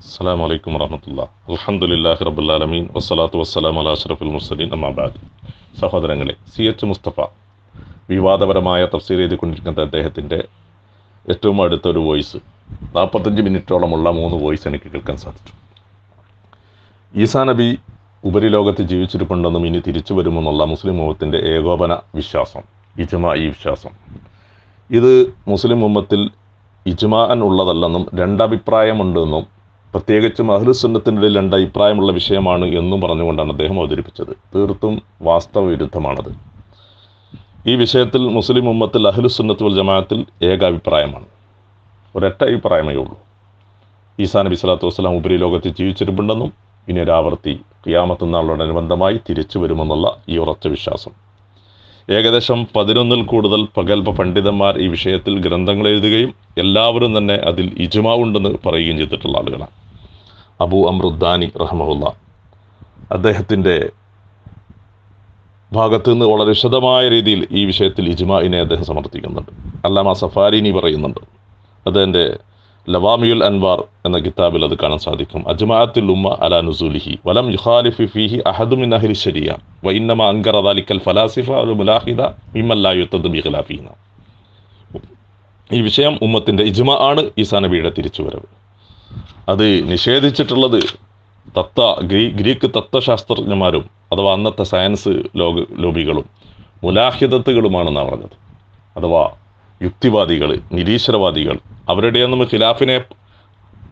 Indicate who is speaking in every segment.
Speaker 1: അസ്സലാമു അലൈക്കും വറഹ്മത്തുള്ളാഹി. അൽഹംദുലില്ലാഹി റബ്ബിൽ ആലമീൻ വസ്സലാത്തു വസ്സലാമു അലാ അഷ്റഫിൽ മുർസലീൻ അമ്മാ ബഅദ്. സഹോദരങ്ങളെ, CH മുസ്തഫ വിവാദപരമായ തഫ്സീർ ചെയ്തുകൊണ്ടിരിക്കുന്ന അദ്ദേഹത്തിൻ്റെ ഏറ്റവും അടുത്തൊരു വോയിസ് 45 മിനിറ്റോളമുള്ള 3 വോയിസ് എനിക്ക് കേൾക്കാൻ സാധിച്ചു. ഈസാ നബി ഉപരിലോകത്ത് ജീവിച്ചിരിപ്പുണ്ടെന്നും ഇനി തിരിച്ചു വരുമെന്നുള്ള മുസ്ലിം ഉമ്മത്തിൻ്റെ ഏകോപന വിശ്വാസം, ഇജ്മാഇ വിശ്വാസം, ഇത് മുസ്ലിം ഉമ്മത്തിൽ ഇജ്മാഅൻ ഉള്ളതല്ലെന്നും രണ്ടഭിപ്രായമുണ്ടെന്നും പ്രത്യേകിച്ചും അഹ്ലുസുന്നത്തിൻ്റെ രണ്ടഭിപ്രായമുള്ള വിഷയമാണ് എന്നും പറഞ്ഞുകൊണ്ടാണ് അദ്ദേഹം അവതരിപ്പിച്ചത്. തീർത്തും വാസ്തവ വിരുദ്ധമാണത്. ഈ വിഷയത്തിൽ മുസ്ലിം ഉമ്മത്തിൽ അഹ്ലുസുന്നത്ത് വൽ ജമാഅത്തിൽ ഏകാഭിപ്രായമാണ്. ഒരൊറ്റ അഭിപ്രായമേ ഉള്ളൂ. ഈസാ നബി സ്വല്ലല്ലാഹു അലൈഹി വസല്ലം ഉപരിലോകത്തിൽ ജീവിച്ചിരിപ്പുണ്ടെന്നും ഇനി ഒരാവർത്തി ഖിയാമത്ത് നാളിനോടനുബന്ധമായി തിരിച്ചു വരുമെന്നുള്ള ഈ ഉറച്ച വിശ്വാസം. ഏകദേശം 11-ൽ കൂടുതൽ പ്രഗത്ഭ പണ്ഡിതന്മാർ ഈ വിഷയത്തിൽ ഗ്രന്ഥങ്ങൾ എഴുതുകയും എല്ലാവരും തന്നെ അതിൽ ഇജ്മാ ഉണ്ടെന്ന് പറയുകയും ചെയ്തിട്ടുള്ള ആളുകളാണ്. അബൂ അംറുദ്ദാനി റഹ്മഹുല്ലാ അദ്ദേഹത്തിൻ്റെ ഭാഗത്തു നിന്ന് വളരെ വിശദമായ രീതിയിൽ ഈ വിഷയത്തിൽ ഇജ്മാഇനെ അദ്ദേഹം സമർത്ഥിക്കുന്നുണ്ട്. അല്ലാമ സഫാരിനി പറയുന്നുണ്ട്. അതെൻ്റെ ലവാമിയുൽ അൻവാർ എന്ന കിതാബിൽ അത് കാണാൻ സാധിക്കും. അജ്മാഅത്തുൽ ഉമ്മ അലാ നുസൂലിഹി വലം യുഖാലിഫു ഫീഹി അഹദു മിൻ അഹ്ലി ശരിയ വ ഇന്നമാ അൻകറ ദാലിക്കൽ ഫലാസിഫ വൽ മുലാഹിദ മിമ്മൻ ലാ യുതദ് ബിഖിലാഫിന. ഈ വിഷയം ഉമ്മത്തിൻ്റെ ഇജ്മാ ആണ്. ഈസാ നബിയുടെ തിരിച്ചുവരവ് അത് നിഷേധിച്ചിട്ടുള്ളത് ഗ്രീക്ക് തത്വശാസ്ത്രജ്ഞന്മാരും അഥവാ അന്നത്തെ സയൻസ് ലോബികളും മുലാഹിദത്തുകളുമാണെന്നാണ് പറഞ്ഞത്. അഥവാ യുക്തിവാദികൾ, നിരീശ്വരവാദികൾ, അവരുടെയൊന്നും ഖിലാഫിനെ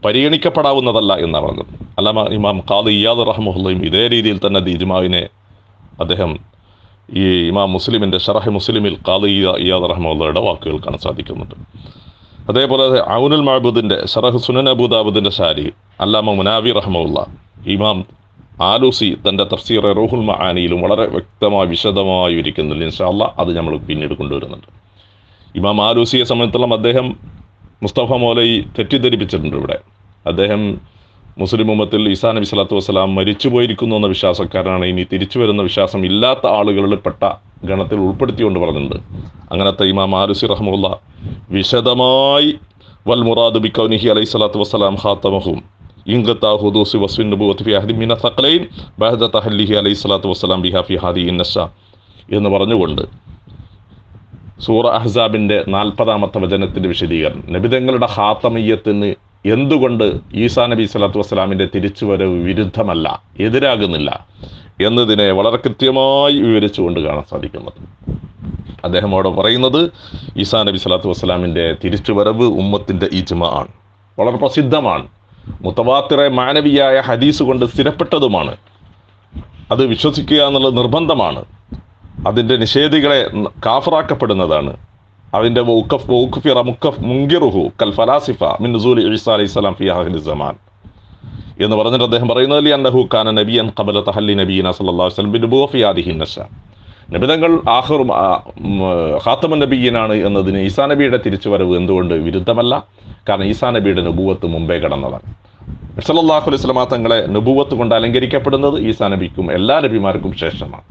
Speaker 1: പരിഗണിക്കപ്പെടാവുന്നതല്ല എന്നാണ് പറഞ്ഞത്. അല്ലാമ ഇമാം ഖാദി ഇയാദ് റഹ്മത്തുള്ളാഹിയും ഇതേ രീതിയിൽ തന്നെ ഇജ്മാഇനെ അദ്ദേഹം ഈ ഇമാം മുസ്ലിമിൻ്റെ ഷറഹ് മുസ്ലിമിൽ ഖാദി ഇയാദ് റഹ്മത്തുള്ളാഹിയുടെ വാക്കുകൾ കാണാൻ സാധിക്കുന്നുണ്ട്. അതേപോലെ ഔനുൽ മഅബൂദിൻ്റെ ഷറഹ് സുനൻ അബൂ ദാവൂദിൻ്റെ ഷാരി അല്ലാമ മുനാവി റഹ്മത്തുള്ളാഹി, ഇമാം ആലൂസി തൻ്റെ തഫ്സീർ റൂഹുൽ മആനിയിലും വളരെ വ്യക്തമായി വിശദമായി വിവരിക്കുന്നുണ്ട്. ഇൻഷാ അല്ലാഹ് അത് നമ്മൾ പിന്നീട് കൊണ്ടുവരുന്നുണ്ട്. ഇമാം ആലൂസിയെ സംബന്ധിച്ചിടത്തോളം അദ്ദേഹം മുസ്തഫ മൗലവി തെറ്റിദ്ധരിപ്പിച്ചിട്ടുണ്ട്. ഇവിടെ അദ്ദേഹം മുസ്ലിം ഉമ്മത്തിൽ ഈസാ നബി സ്വല്ലല്ലാഹു അലൈഹി വസല്ലം മരിച്ചു പോയിരിക്കുന്നു എന്ന വിശ്വാസക്കാരനാണ്. ഇനി തിരിച്ചു വരുന്ന വിശ്വാസം ഇല്ലാത്ത ആളുകളിൽ പെട്ട ഗണത്തിൽ ഉൾപ്പെടുത്തിക്കൊണ്ട് പറഞ്ഞിട്ടുണ്ട്. അങ്ങനത്തെ ഇമാം ആലൂസി റഹ്മത്തുള്ളാഹി വിശദമായി വൽ മുറാദു ബി കൗനിഹി അലൈഹി സ്വലാത്തു വസ്സലാം ഖാതമഹും ഇൻഖതാ ഹുദൂസി വസ്ഫിൻ നബുവത്തി ഫി അഹദി മിന സഖലൈൻ ബഅദ തഹല്ലിഹി അലൈഹി സ്വലാത്തു വസ്സലാം ബിഹാ ഫി ഹാദിഹി നസ്സ എന്ന് പറഞ്ഞുകൊണ്ട് സൂറ അഹ്സാബിൻ്റെ 40-ാമത്തെ വചനത്തിൻ്റെ വിശദീകരണം, നബിതങ്ങളുടെ ഖാതമിയ്യത്തിന് എന്തുകൊണ്ട് ഈസാ നബി സ്വല്ലല്ലാഹു അലൈഹി വസല്ലമിൻ്റെ തിരിച്ചുവരവ് വിരുദ്ധമല്ല, എതിരാകുന്നില്ല എന്നതിനെ വളരെ കൃത്യമായി വിവരിച്ചുകൊണ്ട് കാണാൻ സാധിക്കുന്നത്. അദ്ദേഹം അവിടെ പറയുന്നത് ഈസാ നബി സ്വല്ലല്ലാഹു അലൈഹി വസല്ലമിൻ്റെ തിരിച്ചുവരവ് ഉമ്മത്തിൻ്റെ ഇജ്മാ ആണ്, വളരെ പ്രസിദ്ധമാണ്, മുതവാത്തിറെ മാനവിയായ ഹദീസ് കൊണ്ട് സ്ഥിരപ്പെട്ടതുമാണ്, അത് വിശ്വസിക്കുക എന്നുള്ളത് നിർബന്ധമാണ്, അതിൻ്റെ നിഷേധികളെ കാഫറാക്കപ്പെടുന്നതാണ്, അതിൻ്റെ മുങ്കിറുഹു കൽ ഫലാസിഫ മിൻ നുസൂലി ഈസാ അലൈഹിസ്സലാം ഫി ആഖിരി സമാൻ എന്ന് പറഞ്ഞിട്ട് അദ്ദേഹം പറയുന്നത് അന്നഹു കാന നബിയൻ ഖബല തഹല്ലി നബിയിന സല്ലല്ലാഹു അലൈഹി വസല്ലം ബിനുബുവ ഫി ഹാദിഹി നസ്സ. നബിതങ്ങൾ ഖാത്തമുൻ നബിയ്യനാണ് എന്നതിന് ഈസാ നബിയുടെ തിരിച്ചുവരവ് എന്തുകൊണ്ട് വിരുദ്ധമല്ല? കാരണം ഈസാ നബിയുടെ നുബുവത്ത് മുമ്പേ കടന്നതാണ്. സല്ലല്ലാഹു അലൈഹി വസല്ലം തങ്ങളെ നുബുവത്ത് കൊണ്ട് അലങ്കരിക്കപ്പെടുന്നത് ഈസാ നബിക്കും എല്ലാ നബിമാർക്കും ശേഷമാണ്.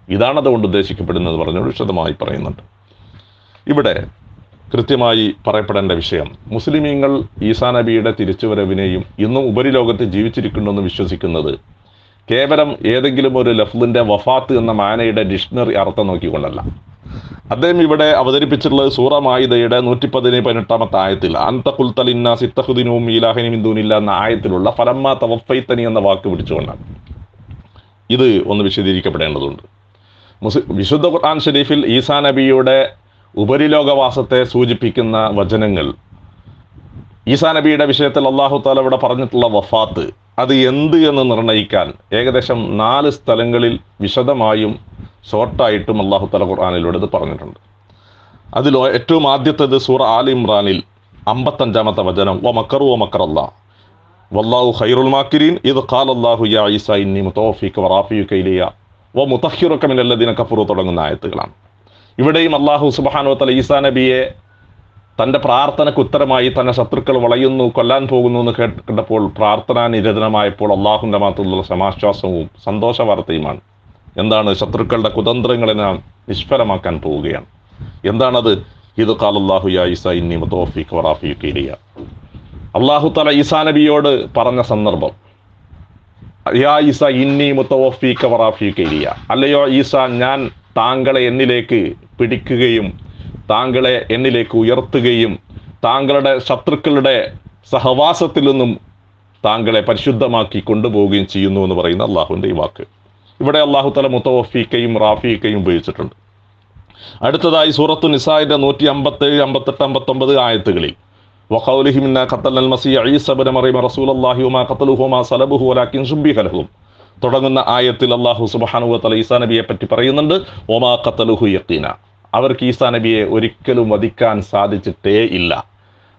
Speaker 1: ഇതാണ് അതുകൊണ്ട് ഉദ്ദേശിക്കപ്പെടുന്നത് പറഞ്ഞുകൊണ്ട് വിശദമായി പറയുന്നുണ്ട്. ഇവിടെ കൃത്യമായി പറയപ്പെടേണ്ട വിഷയം, മുസ്ലിമീങ്ങൾ ഈസാ നബിയുടെ തിരിച്ചുവരവിനെയും ഇന്നും ഉപരിലോകത്ത് ജീവിച്ചിരിക്കുന്നുവെന്ന് വിശ്വസിക്കുന്നത് കേവലം ഏതെങ്കിലും ഒരു ലഫ്ലിൻ്റെ വഫാത്ത് എന്ന മാനയുടെ ഡിക്ഷണറി അർത്ഥം നോക്കിക്കൊണ്ടല്ല. അദ്ദേഹം ഇവിടെ അവതരിപ്പിച്ചിട്ടുള്ളത് സൂറ മാഇദയുടെ 118-ാമത്തെ ആയത്തിൽ അൻത ഖുൽത ലിന്നാസി ഇത്തഖുദൂനി ഇലാഹന മിൻ ദൂനില്ലാ എന്ന ആയത്തിലുള്ള ഫലമ്മാ തവഫൈതനി എന്ന വാക്ക് പിടിച്ചുകൊണ്ടാണ്. ഇത് ഒന്ന് വിശദീകരിക്കപ്പെടേണ്ടതുണ്ട്. വിശുദ്ധ ഖുർആൻ ഷരീഫിൽ ഈസാ നബിയുടെ ഉപരിലോകവാസത്തെ സൂചിപ്പിക്കുന്ന വചനങ്ങൾ, ഈസാ നബിയുടെ വിഷയത്തിൽ അല്ലാഹു തആല ഇവിടെ പറഞ്ഞിട്ടുള്ള വഫാത്ത് അത് എന്ത് എന്ന് നിർണ്ണയിക്കാൻ ഏകദേശം 4 സ്ഥലങ്ങളിൽ വിശദമായും ഷോർട്ടായിട്ടും അല്ലാഹു തആല ഖുർആനിലൂടെ ഇത് പറഞ്ഞിട്ടുണ്ട്. അതിൽ ഏറ്റവും ആദ്യത്തേത് സൂറ ആൽ ഇമ്രാനിൽ 55-ാമത്തെ വചനം, വ മക്കറു വ മക്കറല്ലാഹ് വല്ലാഹു ഖൈറുൽ മാക്കിരീൻ ഇദ് ഖാലല്ലാഹു യാ ഈസാ ഇന്നി മുതവഫീക വ റാഫിയുക ഇലയ്യ വ മുതഹിറുക മിനല്ലദീന കഫറു തുടങ്ങുന്ന ആയത്തുകളാണ്. ഇവിടെയും അല്ലാഹു സുബ്ഹാനഹു വ തആല ഈസാ നബിയെ തൻ്റെ പ്രാർത്ഥനയ്ക്ക് ഉത്തരമായി തന്നെ ശത്രുക്കൾ വളയുന്നു, കൊല്ലാൻ പോകുന്നു എന്ന് കേട്ടപ്പോൾ പ്രാർത്ഥനാ നിരതനമായപ്പോൾ അള്ളാഹുവിൻ്റെ മാത്രമുള്ള സമാശ്വാസവും സന്തോഷ വാർത്തയുമാണ്. എന്താണ്? ശത്രുക്കളുടെ കുതന്ത്രങ്ങളെ നാം നിഷ്ഫലമാക്കാൻ പോവുകയാണ്. എന്താണത്? ഇത് ഖാലല്ലാഹു യാ ഈസാ ഇന്നി മുതവഫീക വ റാഫിയുക ഇലയ്യ. അള്ളാഹു തആല ഈസാ നബിയോട് പറഞ്ഞ സന്ദർഭം, യാ ഈസ ഇന്നി മുതവഫീക വറാഫീക ഇലിയ, അല്ലയോ ഈസ ഞാൻ താങ്കളെ എന്നിലേക്ക് പിടിക്കുകയും താങ്കളെ എന്നിലേക്ക് ഉയർത്തുകയും താങ്കളുടെ ശത്രുക്കളുടെ സഹവാസത്തിൽ നിന്നും താങ്കളെ പരിശുദ്ധമാക്കി കൊണ്ടുപോവുകയും ചെയ്യുന്നു എന്ന് പറയുന്ന അള്ളാഹുവിൻ്റെ ഈ വാക്ക്. ഇവിടെ അള്ളാഹു തആല മുതവഫീക്കയും റാഫീക്കയും ഉപയോഗിച്ചിട്ടുണ്ട്. അടുത്തതായി സൂറത്തു നിസാഇന്റെ 157, 58, 59 ആയത്തുകളിൽ വഖൗലിഹിം ഇന്നാ ഖതൽനൽ മസീഹ ഈസ ഇബ്ന മറിയം റസൂലുള്ളാഹി വമാ ഖതലുഹു വമാ സലബുഹു വലാകിൻ ശുബ്ബിഹ ലഹും തുടങ്ങുന്ന ആയത്തിൽ അല്ലാഹു സുബ്ഹാനഹു വ തആല ഈസാ നബിയെ പറ്റി പറയുന്നുണ്ട്, വമാ ഖതലുഹു യഖീന, അവർക്ക് ഈസാ നബിയെ ഒരിക്കലും വധിക്കാൻ സാധിച്ചിട്ടേ ഇല്ല,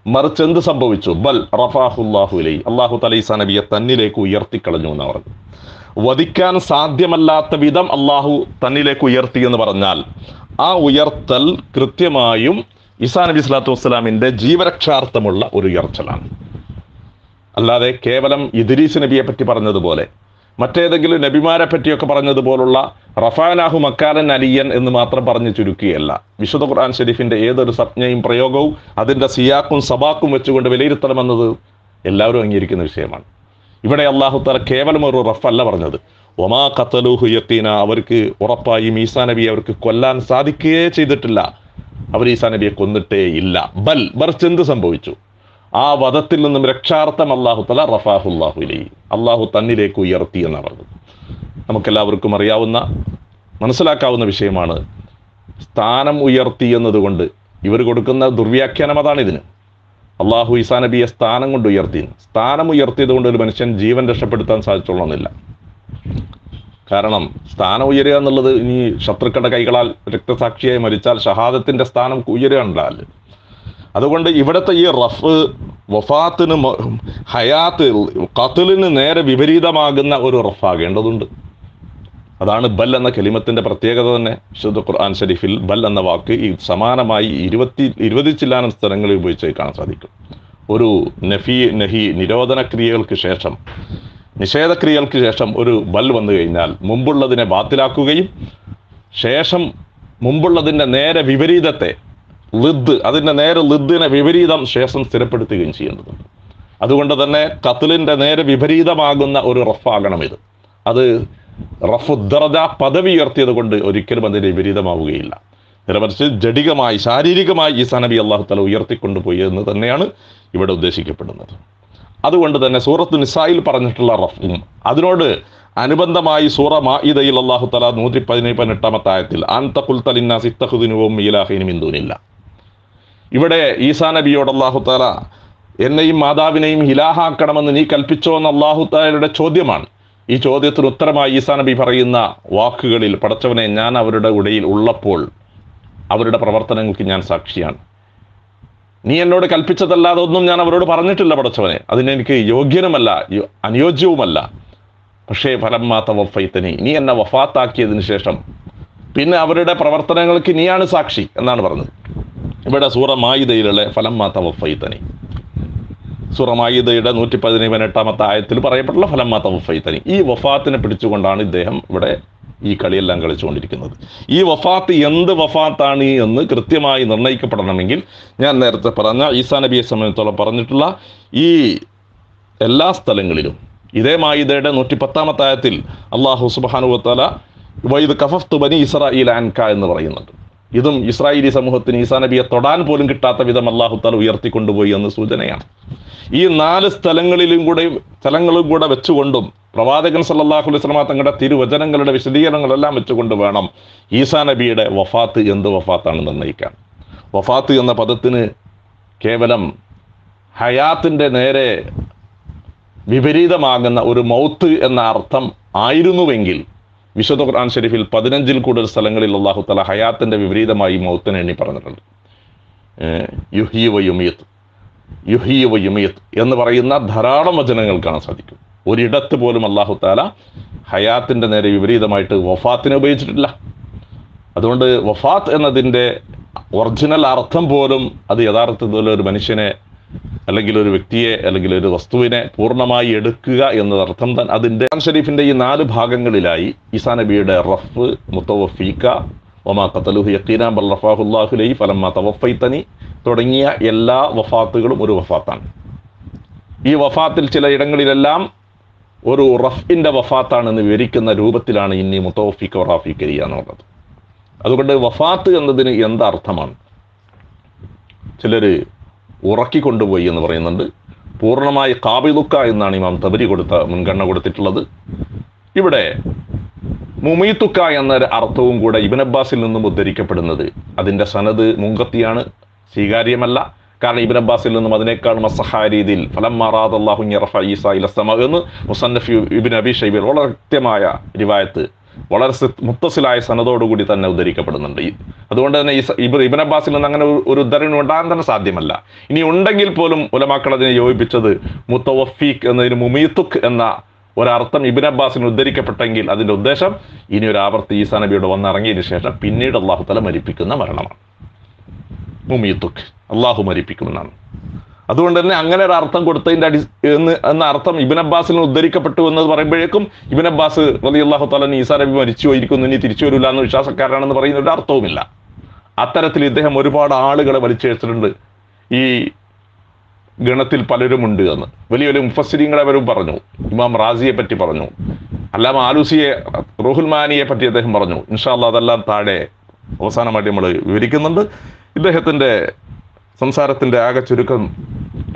Speaker 1: മറിച്ച് എന്ത് സംഭവിച്ചു, ബൽ റഫഅഹുല്ലാഹു ഇലൈഹി, അല്ലാഹു തആല ഈസാ നബിയെ തന്നിലേക്ക് ഉയർത്തിക്കളഞ്ഞു എന്ന് പറഞ്ഞു. വധിക്കാൻ സാധ്യമല്ലാത്ത വിധം അള്ളാഹു തന്നിലേക്ക് ഉയർത്തി എന്ന് പറഞ്ഞാൽ ആ ഉയർത്തൽ കൃത്യമായും ഈസാ നബി സ്വല്ലല്ലാഹു അലൈഹി വസല്ലമിന്റെ ജീവരക്ഷാർത്ഥമുള്ള ഒരു ഉയർച്ചലാണ്. അല്ലാതെ കേവലം ഇദ്രീസ് നബിയെ പറ്റി പറഞ്ഞതുപോലെ മറ്റേതെങ്കിലും നബിമാരെ പറ്റിയൊക്കെ പറഞ്ഞതുപോലുള്ള റഫഅനാഹു മക്കാനൻ അലിയൻ എന്ന് മാത്രം പറഞ്ഞു ചുരുക്കുകയല്ല. വിശുദ്ധ ഖുർആൻ ഷരീഫിന്റെ ഏതൊരു സംജ്ഞയും പ്രയോഗവും അതിൻ്റെ സിയാക്കും സബാക്കും വെച്ചുകൊണ്ട് വിലയിരുത്തണമെന്നത് എല്ലാവരും അംഗീകരിക്കുന്ന വിഷയമാണ്. ഇവിടെ അല്ലാഹു തആല കേവലം ഒരു റഫ് അല്ല പറഞ്ഞത്, വമാ ഖതലൂഹു യഖീന, അവർക്ക് ഉറപ്പായും ഈസാ നബിയെ അവർക്ക് കൊല്ലാൻ സാധിക്കുകയേ ചെയ്തിട്ടില്ല, അവർ ഈസാ നബിയെ കൊന്നിട്ടേ ഇല്ല, ബൽ മറിച്ച് എന്ത് സംഭവിച്ചു, ആ വധത്തിൽ നിന്നും രക്ഷാർത്ഥം അല്ലാഹു തആല റഫഅഹുല്ലാഹു ഇലൈഹി, അല്ലാഹു തന്നിലേക്ക് ഉയർത്തി എന്നാണ് പറഞ്ഞത്. നമുക്കെല്ലാവർക്കും അറിയാവുന്ന മനസ്സിലാക്കാവുന്ന വിഷയമാണ്. സ്ഥാനം ഉയർത്തി എന്നതുകൊണ്ട് ഇവർ കൊടുക്കുന്ന ദുർവ്യാഖ്യാനം അതാണ് ഇതിന്. അള്ളാഹു ഈസാ നബിയെ സ്ഥാനം കൊണ്ട് ഉയർത്തി. സ്ഥാനം ഉയർത്തിയത് കൊണ്ട് ഒരു മനുഷ്യൻ ജീവൻ രക്ഷപ്പെടുത്താൻ സാധിച്ചോളണമെന്നില്ല. കാരണം സ്ഥാനം ഉയരുക എന്നുള്ളത് ഇനി ശത്രുക്കളുടെ കൈകളാൽ രക്തസാക്ഷിയായി മരിച്ചാൽ ഷഹാദത്തിന്റെ സ്ഥാനം ഉയരുകയുണ്ടാൽ. അതുകൊണ്ട് ഇവിടുത്തെ ഈ റഫ് വഫാത്തിന് ഹയാത്ത് ഖത്ലിന് നേരെ വിപരീതമാകുന്ന ഒരു റഫാകേണ്ടതുണ്ട്. അതാണ് ബൽ എന്ന കലിമത്തിന്റെ പ്രത്യേകത തന്നെ. വിശുദ്ധ ഖുർആൻ ഷരീഫിൽ ബൽ എന്ന വാക്ക് ഈ സമാനമായി 20 ചില്ലാനം സ്ഥലങ്ങളിൽ ഉപയോഗിച്ച് കാണാൻ സാധിക്കും. ഒരു നഹി നിരോധന ക്രിയകൾക്ക് ശേഷം, നിഷേധക്രിയകൾക്ക് ശേഷം ഒരു ബൽ വന്നു കഴിഞ്ഞാൽ മുമ്പുള്ളതിനെ ബാത്തിലാക്കുകയും ശേഷം മുമ്പുള്ളതിൻ്റെ നേരെ വിപരീതത്തെ അതിൻ്റെ നേരെ ലിദ്ദിനെ വിപരീതം ശേഷം സ്ഥിരപ്പെടുത്തുകയും ചെയ്യേണ്ടതുണ്ട്. അതുകൊണ്ട് തന്നെ ഖത്ലിൻ്റെ നേരെ വിപരീതമാകുന്ന ഒരു റഫാകണം ഇത്. അത് റഫുദ്ദറജ പദവി ഉയർത്തിയത് കൊണ്ട് ഒരിക്കലും അതിന് വിപരീതമാവുകയില്ല. നിലമറിച്ച് ജഡികമായി ശാരീരികമായി ഈസാ നബി അല്ലാഹു തആല ഉയർത്തിക്കൊണ്ടുപോയി എന്ന് തന്നെയാണ് ഇവിടെ ഉദ്ദേശിക്കപ്പെടുന്നത്. അതുകൊണ്ട് തന്നെ സൂറത്തു നിസായിൽ പറഞ്ഞിട്ടുള്ള റഫും അതിനോട് അനുബന്ധമായി സൂറ മാഇദയിൽ അല്ലാഹു തആല 118 ആയത്തിൽ അൻത ഖുൽത ലിന്നാസി ഇത്തഖുദൂനി വ ഉമ്മി ഇലാഹൈനി മിൻ ദൂനില്ലാഹ്, ഇവിടെ ഈസാ നബിയോട് അല്ലാഹു തആല എന്നെയും മാതാവിനെയും ഇലാഹാക്കണമെന്ന് നീ കൽപ്പിച്ചോ എന്ന് അല്ലാഹു തആലയുടെ ചോദ്യമാണ്. ഈ ചോദ്യത്തിന് ഉത്തരമായി ഈസാ നബി പറയുന്ന വാക്കുകളിൽ, പടച്ചവനെ ഞാൻ അവരുടെ ഇടയിൽ ഉള്ളപ്പോൾ അവരുടെ പ്രവർത്തനങ്ങൾക്ക് ഞാൻ സാക്ഷിയാണ്. നീ എന്നോട് കൽപ്പിച്ചതല്ലാതെ ഒന്നും ഞാൻ അവരോട് പറഞ്ഞിട്ടില്ല പടച്ചവനെ, അതിനെനിക്ക് യോഗ്യനുമല്ല അനുയോജ്യവുമല്ല. പക്ഷേ ഫലമ്മാ തവഫൈതനി, നീ എന്നെ വഫാത്താക്കിയതിന് ശേഷം പിന്നെ അവരുടെ പ്രവർത്തനങ്ങൾക്ക് നീയാണ് സാക്ഷി എന്നാണ് പറഞ്ഞത്. ഇവിടെ സൂറ മാഇദയിലുള്ള ഫലമ്മാ തവഫൈതനി, സൂറ മാഇദയുടെ 118 ആയത്തിൽ പറയപ്പെട്ടുള്ള ഫലമ്മാ തവഫൈതനി, ഈ വഫാത്തിനെ പിടിച്ചുകൊണ്ടാണ് ഇദ്ദേഹം ഇവിടെ ഈ കളിയെല്ലാം കളിച്ചുകൊണ്ടിരിക്കുന്നത്. ഈ വഫാത്ത് എന്ത് വഫാത്താണ് എന്ന് കൃത്യമായി നിർണ്ണയിക്കപ്പെടണമെങ്കിൽ ഞാൻ നേരത്തെ പറഞ്ഞ ഈസാ നബിയെ സംബന്ധിച്ചോളം പറഞ്ഞിട്ടുള്ള ഈ എല്ലാ സ്ഥലങ്ങളിലും ഇതേ മാഇദയുടെ 110 ആയത്തിൽ അല്ലാഹു സുബ്ഹാനഹു വ തആല വൈദ് കഫഫ്തു ബനി ഇസ്രായീല അൻക എന്ന് പറയുന്നുണ്ട്. ഇതും ഇസ്രായേലി സമൂഹത്തിന് ഈസാ നബിയെ തൊടാൻ പോലും കിട്ടാത്ത വിധം അല്ലാഹു തആല ഉയർത്തിക്കൊണ്ടുപോയി എന്ന് സൂചനയാണ്. ഈ 4 സ്ഥലങ്ങളും കൂടെ വെച്ചുകൊണ്ടും പ്രവാചകൻ സല്ലല്ലാഹു അലൈഹി വസല്ലം തങ്ങളുടെ തിരുവചനങ്ങളുടെ വിശദീകരണങ്ങളെല്ലാം വെച്ചുകൊണ്ട് വേണം ഈസാ നബിയുടെ വഫാത്ത് എന്ത് വഫാത്താണ് നിർണ്ണയിക്കാൻ. വഫാത്ത് എന്ന പദത്തിന് കേവലം ഹയാത്തിൻ്റെ നേരെ വിപരീതമാകുന്ന ഒരു മൗത്ത് എന്ന അർത്ഥം ആയിരുന്നുവെങ്കിൽ വിശുദ്ധ ഖുർആൻ ഷരീഫിൽ 15-ൽ കൂടുതൽ സ്ഥലങ്ങളിൽ അല്ലാഹു തആല ഹയാത്തിൻ്റെ വിപരീതമായി മൗത്തിനെ എണ്ണി പറഞ്ഞിട്ടുണ്ട്. യുഹ്യി വ യുമീത്ത് എന്ന് പറയുന്ന ധാരാളം വചനങ്ങൾ കാണാൻ സാധിക്കും. ഒരിടത്ത് പോലും അല്ലാഹു തആല ഹയാത്തിൻ്റെ നേരെ വിപരീതമായിട്ട് വഫാത്തിനെ ഉപയോഗിച്ചിട്ടില്ല. അതുകൊണ്ട് വഫാത്ത് എന്നതിൻ്റെ ഒറിജിനൽ അർത്ഥം പോലും അത് യഥാർത്ഥത്തിൽ ഒരു മനുഷ്യനെ അല്ലെങ്കിൽ ഒരു വ്യക്തിയെ അല്ലെങ്കിൽ ഒരു വസ്തുവിനെ പൂർണ്ണമായി എടുക്കുക എന്നതർത്ഥം തന്നെ. അതിൻ്റെ ഖുർആൻ ഷരീഫിൻ്റെ ഈ 4 ഭാഗങ്ങളിലായി ഈസാ നബിയുടെ റഫ്, മുതവഫീക, വമാ ഖതലുഹു യഖീനാ ബൽ റഫഅഹുല്ലാഹു ഇലൈഹി ഫലമ്മാ തവഫൈതനി തുടങ്ങിയ എല്ലാ വഫാത്തുകളും ഒരു വഫാത്താണ്. ഈ വഫാത്തിൽ ചില ഇടങ്ങളിലെല്ലാം ഒരു റഫിൻ്റെ വഫാത്താണെന്ന് വിവരിക്കുന്ന രൂപത്തിലാണ് ഇനി മുത്തവഫിക റാഫിക്കരിയ എന്നുള്ളത്. അതുകൊണ്ട് വഫാത്ത് എന്നതിന് എന്തർത്ഥമാണ്? ചിലർ ഉറക്കിക്കൊണ്ടുപോയി എന്ന് പറയുന്നുണ്ട്. പൂർണ്ണമായി കാബിലുക്ക എന്നാണ് ഇമാം തബരി മുൻഗണന കൊടുത്തിട്ടുള്ളത്. ഇവിടെ മുമീത്തുക്ക എന്നൊരു അർത്ഥവും കൂടെ ഇബ്നു അബ്ബാസിൽ നിന്നും ഉദ്ധരിക്കപ്പെടുന്നത് അതിൻ്റെ സനദ് മുങ്കത്തിയാണ്, സ്വീകാര്യമല്ല. കാരണം ഇബ്നു അബ്ബാസിൽ നിന്നും അതിനേക്കാൾ മസ്സഹാ രീതിയിൽ ഫലമ്മാ റാദല്ലാഹു യർഫ ഈസാ ഇല സമാ എന്ന് മുസന്നഫ് ഇബ്നു അബി ഷൈബ വളരെ കൃത്യമായ റിവായത്ത് വളരെ മുത്തസിലായ സനദോടുകൂടി തന്നെ ഉദ്ധരിക്കപ്പെടുന്നുണ്ട്. അതുകൊണ്ട് തന്നെ ഇബ്നു അബ്ബാസിൽ നിന്ന് അങ്ങനെ ഒരു ഉദ്ധരണി ഉണ്ടാകാൻ തന്നെ സാധ്യമല്ല. ഇനി ഉണ്ടെങ്കിൽ പോലും ഉലമാക്കൾ അതിനെ യോജിപ്പിച്ചത് മുത്തവഫീഖ് എന്നതിന് മുമീത്തുഖ് എന്ന ഒരർത്ഥം ഇബ്നു അബ്ബാസിന് ഉദ്ധരിക്കപ്പെട്ടെങ്കിൽ അതിൻ്റെ ഉദ്ദേശം ഇനി ഒരു ആവർത്തി ഈസാ നബിയോട് വന്നിറങ്ങിയതിനു ശേഷം പിന്നീട് അള്ളാഹു തആല മരിപ്പിക്കുന്ന മരണമാണ്. മുമീത്തുഖ് അള്ളാഹു മരിപ്പിക്കുമെന്നാണ്. അതുകൊണ്ട് തന്നെ അങ്ങനെ ഒരു അർത്ഥം കൊടുത്തതിൻ്റെ എന്ന അർത്ഥം ഇബ്നു അബ്ബാസിന് ഉദ്ധരിക്കപ്പെട്ടു എന്ന് പറയുമ്പോഴേക്കും ഇബ്നു അബ്ബാസ് റളിയല്ലാഹു തആല ഈസാ നബി മരിച്ചു പോയിരിക്കുന്നു, ഇനി തിരിച്ചു വരില്ല എന്ന് വിശ്വാസക്കാരാണെന്ന് പറയുന്ന ഒരു അർത്ഥവുമില്ല. അത്തരത്തിൽ ഇദ്ദേഹം ഒരുപാട് ആളുകളെ വലിച്ചെടുത്തിട്ടുണ്ട്. ഈ ഗണത്തിൽ പലരുമുണ്ട് എന്ന് വലിയ വലിയ മുഫസ്സിരീങ്ങളെ അവരും പറഞ്ഞു. ഇമാം റാസിയെ പറ്റി പറഞ്ഞു, അല്ലാമ ആലൂസിയെ റൂഹുൽ മാനിയെ പറ്റി അദ്ദേഹം പറഞ്ഞു. ഇൻഷാ അല്ലാഹ് അതെല്ലാം താഴെ അവസാനമായിട്ട് നമ്മൾ വിവരിക്കുന്നുണ്ട്. ഇദ്ദേഹത്തിൻ്റെ സംസാരത്തിൻ്റെ ആകെ ചുരുക്കം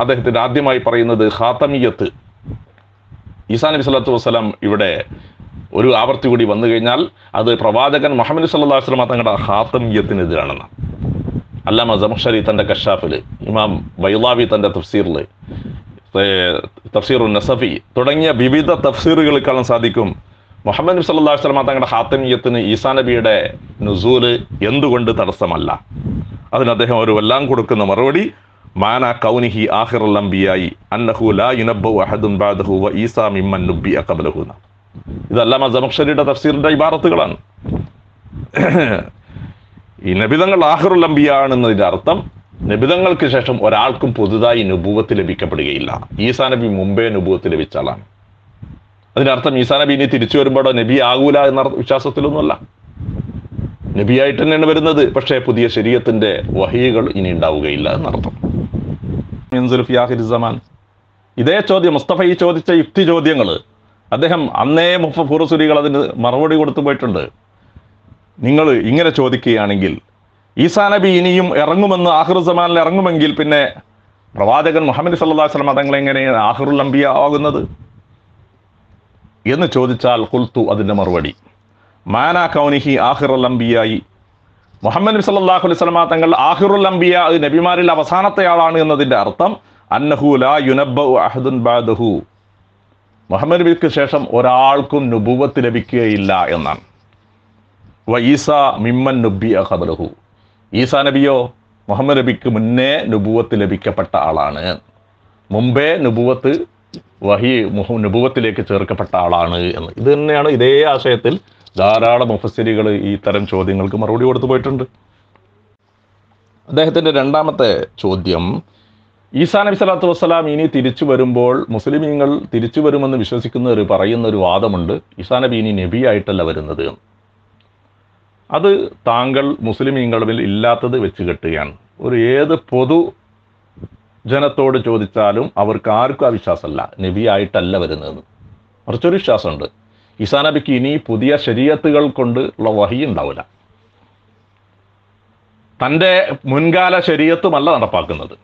Speaker 1: അദ്ദേഹത്തിൻ്റെ ആദ്യമായി പറയുന്നത് ഖാതമിയത്ത്. ഈസാ നബി സ്വല്ലല്ലാഹു അലൈഹി വസല്ലം ഇവിടെ ഒരു ആവർത്തി കൂടി വന്നു കഴിഞ്ഞാൽ അത് പ്രവാചകൻ മുഹമ്മദ് സല്ലല്ലാഹു അലൈഹി വസല്ലം തങ്ങളുടെ ഖാതമിയത്തിനെതിരാണെന്ന് അല്ലാമ സമഖ്ശരി തൻ്റെ കശാഫിൽ, ഇമാം ബൈളാവി തൻ്റെ തഫ്സീറിൽ, തഫ്സീറുൻ നസഫി തുടങ്ങിയ വിവിധ തഫ്സീറുകളിൽ കാണാൻ സാധിക്കും മുഹമ്മദ് നബി സല്ലല്ലാഹു അലൈഹി വസല്ലം തങ്ങളുടെ ഖാതമിയത്തിന് ഈസാ നബിയുടെ നുസൂല് എന്തുകൊണ്ട് തടസ്സമല്ല? അതിന് അദ്ദേഹം ഒരു എല്ലാം കൊടുക്കുന്ന മറുപടി മാന കൗനിഹി ആഖിറുൽ അംബിയായി അന്നഹു ലാ യുനബ്ബു അഹദുൻ ബഅദഹു വ ഈസാ മിമ്മൻ നുബ്ബിഅ ഖബ്ലഹു. ഇതല്ലാമ സമഖ്ശരിയുടെ തഫ്സീറിന്റെ ഇബാറത്തുകളാണ്. ഈ നബിതങ്ങൾ ആഖിറുൽ അംബിയ ആണെന്നതിൻ്റെ അർത്ഥം നബിതങ്ങൾക്ക് ശേഷം ഒരാൾക്കും പുതുതായി നുബുവത്ത് ലഭിക്കപ്പെടുകയില്ല. ഈസാ നബി മുമ്പേ നുബുവത്ത് ലഭിച്ച ആളാണ്. അതിനർത്ഥം ഈസാ നബി ഇനി തിരിച്ചു വരുമ്പോഴോ നബി ആകൂല എന്ന വിശ്വാസത്തിലൊന്നുമല്ല. നബിയായിട്ട് തന്നെയാണ് വരുന്നത്, പക്ഷേ പുതിയ ശരീഅത്തിന്റെ വഹീകൾ ഇനി ഉണ്ടാവുകയില്ല എന്നർത്ഥം. ഇതേ ചോദ്യം മുസ്തഫ ഈ ചോദിച്ച യുക്തി ചോദ്യങ്ങൾ അദ്ദേഹം അന്നേ മുഫസ്സിറുകൾ അതിന് മറുപടി കൊടുത്തു പോയിട്ടുണ്ട്. നിങ്ങൾ ഇങ്ങനെ ചോദിക്കുകയാണെങ്കിൽ ഈസാ നബി ഇനിയും ഇറങ്ങുമെന്ന് ആഖിറു സമാനിൽ ഇറങ്ങുമെങ്കിൽ പിന്നെ പ്രവാചകൻ മുഹമ്മദ് സല്ലല്ലാഹു അലൈഹി വസല്ലം തങ്ങൾ എങ്ങനെയാണ് ആഖിറുൽ അംബിയ ആകുന്നത് എന്ന് ചോദിച്ചാൽ ഖുൽതു അതിൻ്റെ മറുപടി മാന കൗനിഹി ആഖിറുൽ അംബിയായി, മുഹമ്മദ് നബി സല്ലല്ലാഹു അലൈഹി വസല്ലം തങ്ങൾ ആഖിറുൽ അംബിയ നബിമാരിൽ അവസാനത്തെ ആളാണ് എന്നതിൻ്റെ അർത്ഥം അന്നഹു ലാ യുനബ്ബു അഹദുൻ ബഅദഹു, മുഹമ്മദ് നബിക്ക് ശേഷം ഒരാൾക്കും നുബുവത്ത് ലഭിക്കുകയില്ല എന്നാണ്. വ ഈസാ മിമ്മൻ നുബ്ബിഅ ഖബ്ലഹു, ഈസാ നബിയോ മുഹമ്മദ് നബിക്ക് മുന്നേ നുബുവത്ത് ലഭിക്കപ്പെട്ട ആളാണ്, മുമ്പേ നുബുവത്ത് നുബുവത്തിലേക്ക് ചേർക്കപ്പെട്ട ആളാണ് എന്ന്. ഇത് തന്നെയാണ് ഇതേ ആശയത്തിൽ ധാരാളം മുഫസ്സിരികൾ ഈ തരം ചോദ്യങ്ങൾക്ക് മറുപടി കൊടുത്തു പോയിട്ടുണ്ട്. അദ്ദേഹത്തിൻ്റെ രണ്ടാമത്തെ ചോദ്യം, ഈസാ നബി സ്വല്ലല്ലാഹു അലൈഹി വസല്ലം ഇനി തിരിച്ചു വരുമ്പോൾ മുസ്ലിമീങ്ങൾ തിരിച്ചു വരുമെന്ന് വിശ്വസിക്കുന്നവർ പറയുന്ന ഒരു വാദമുണ്ട്, ഈസാ നബി ഇനി നബിയായിട്ടല്ല വരുന്നത്. അത് താങ്കൾ മുസ്ലിമീങ്ങളിൽ ഇല്ലാത്തത് വെച്ച് കെട്ടുകയാണ്. ഏത് പൊതു ജനത്തോട് ചോദിച്ചാലും അവർക്ക് ആർക്കും ആ വിശ്വാസമല്ല, നബിയായിട്ടല്ല വരുന്നതെന്ന്. മറിച്ചൊരു വിശ്വാസമുണ്ട്, ഈസാ നബിക്ക് ഇനി പുതിയ ശരീഅത്തുകൾ കൊണ്ട് ഉള്ള വഹി ഉണ്ടാവില്ല, തൻ്റെ മുൻകാല ശരീഅത്തുമല്ല നടപ്പാക്കുന്നത്,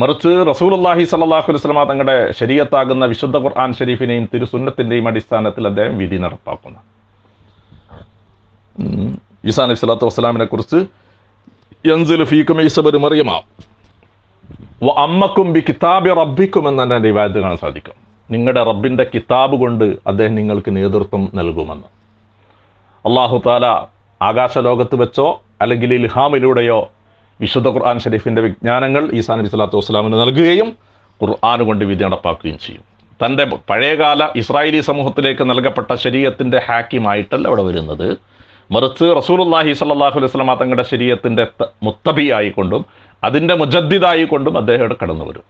Speaker 1: മറിച്ച് റസൂലുള്ളാഹി സ്വല്ലല്ലാഹു അലൈഹി വസല്ലം തങ്ങളുടെ ശരീഅത്താകുന്ന വിശുദ്ധ ഖുർആൻ ഷരീഫിനെയും തിരുസുന്നത്തിൻ്റെയും അടിസ്ഥാനത്തിൽ അദ്ദേഹം വിധി നടപ്പാക്കുന്നു. ഈസാ നബി സ്വല്ലല്ലാഹു അലൈഹി വസല്ലമിനെ കുറിച്ച് യൻസിലു ഫീകും ഈസാ ഇബ്നു മറിയമ വ അമ്മക്കും ബി കിതാബി റബ്ബിക്കും എന്ന റിവായത്ത് കാണാൻ സാധിക്കും. നിങ്ങളുടെ റബ്ബിൻ്റെ കിതാബ് കൊണ്ട് അദ്ദേഹം നിങ്ങൾക്ക് നേതൃത്വം നൽകുമെന്ന്. അല്ലാഹു തആല ആകാശലോകത്ത് വെച്ചോ അല്ലെങ്കിൽ ഇൽഹാമിലൂടെയോ വിശുദ്ധ ഖുർആൻ ഷരീഫിൻ്റെ വിജ്ഞാനങ്ങൾ ഈസാ നബി സ്വല്ലല്ലാഹു അലൈഹി വസല്ലമിന് നൽകുകയും ഖുർആൻ കൊണ്ട് വിധി നടപ്പാക്കുകയും ചെയ്യും. തൻ്റെ പഴയകാല ഇസ്രായേലി സമൂഹത്തിലേക്ക് നൽകപ്പെട്ട ശരീഅത്തിൻ്റെ ഹാക്കിമായിട്ടല്ല അവിടെ വരുന്നത്, മറിച്ച് റസൂലുള്ളാഹി സ്വല്ലല്ലാഹു അലൈഹി വസല്ലം തങ്ങളുടെ ശരീഅത്തിൻ്റെ മുത്തബിയായിക്കൊണ്ടും അതിൻ്റെ മുജദ്ദിദായിക്കൊണ്ടും അദ്ദേഹം ഇവിടെ കടന്നു വരും.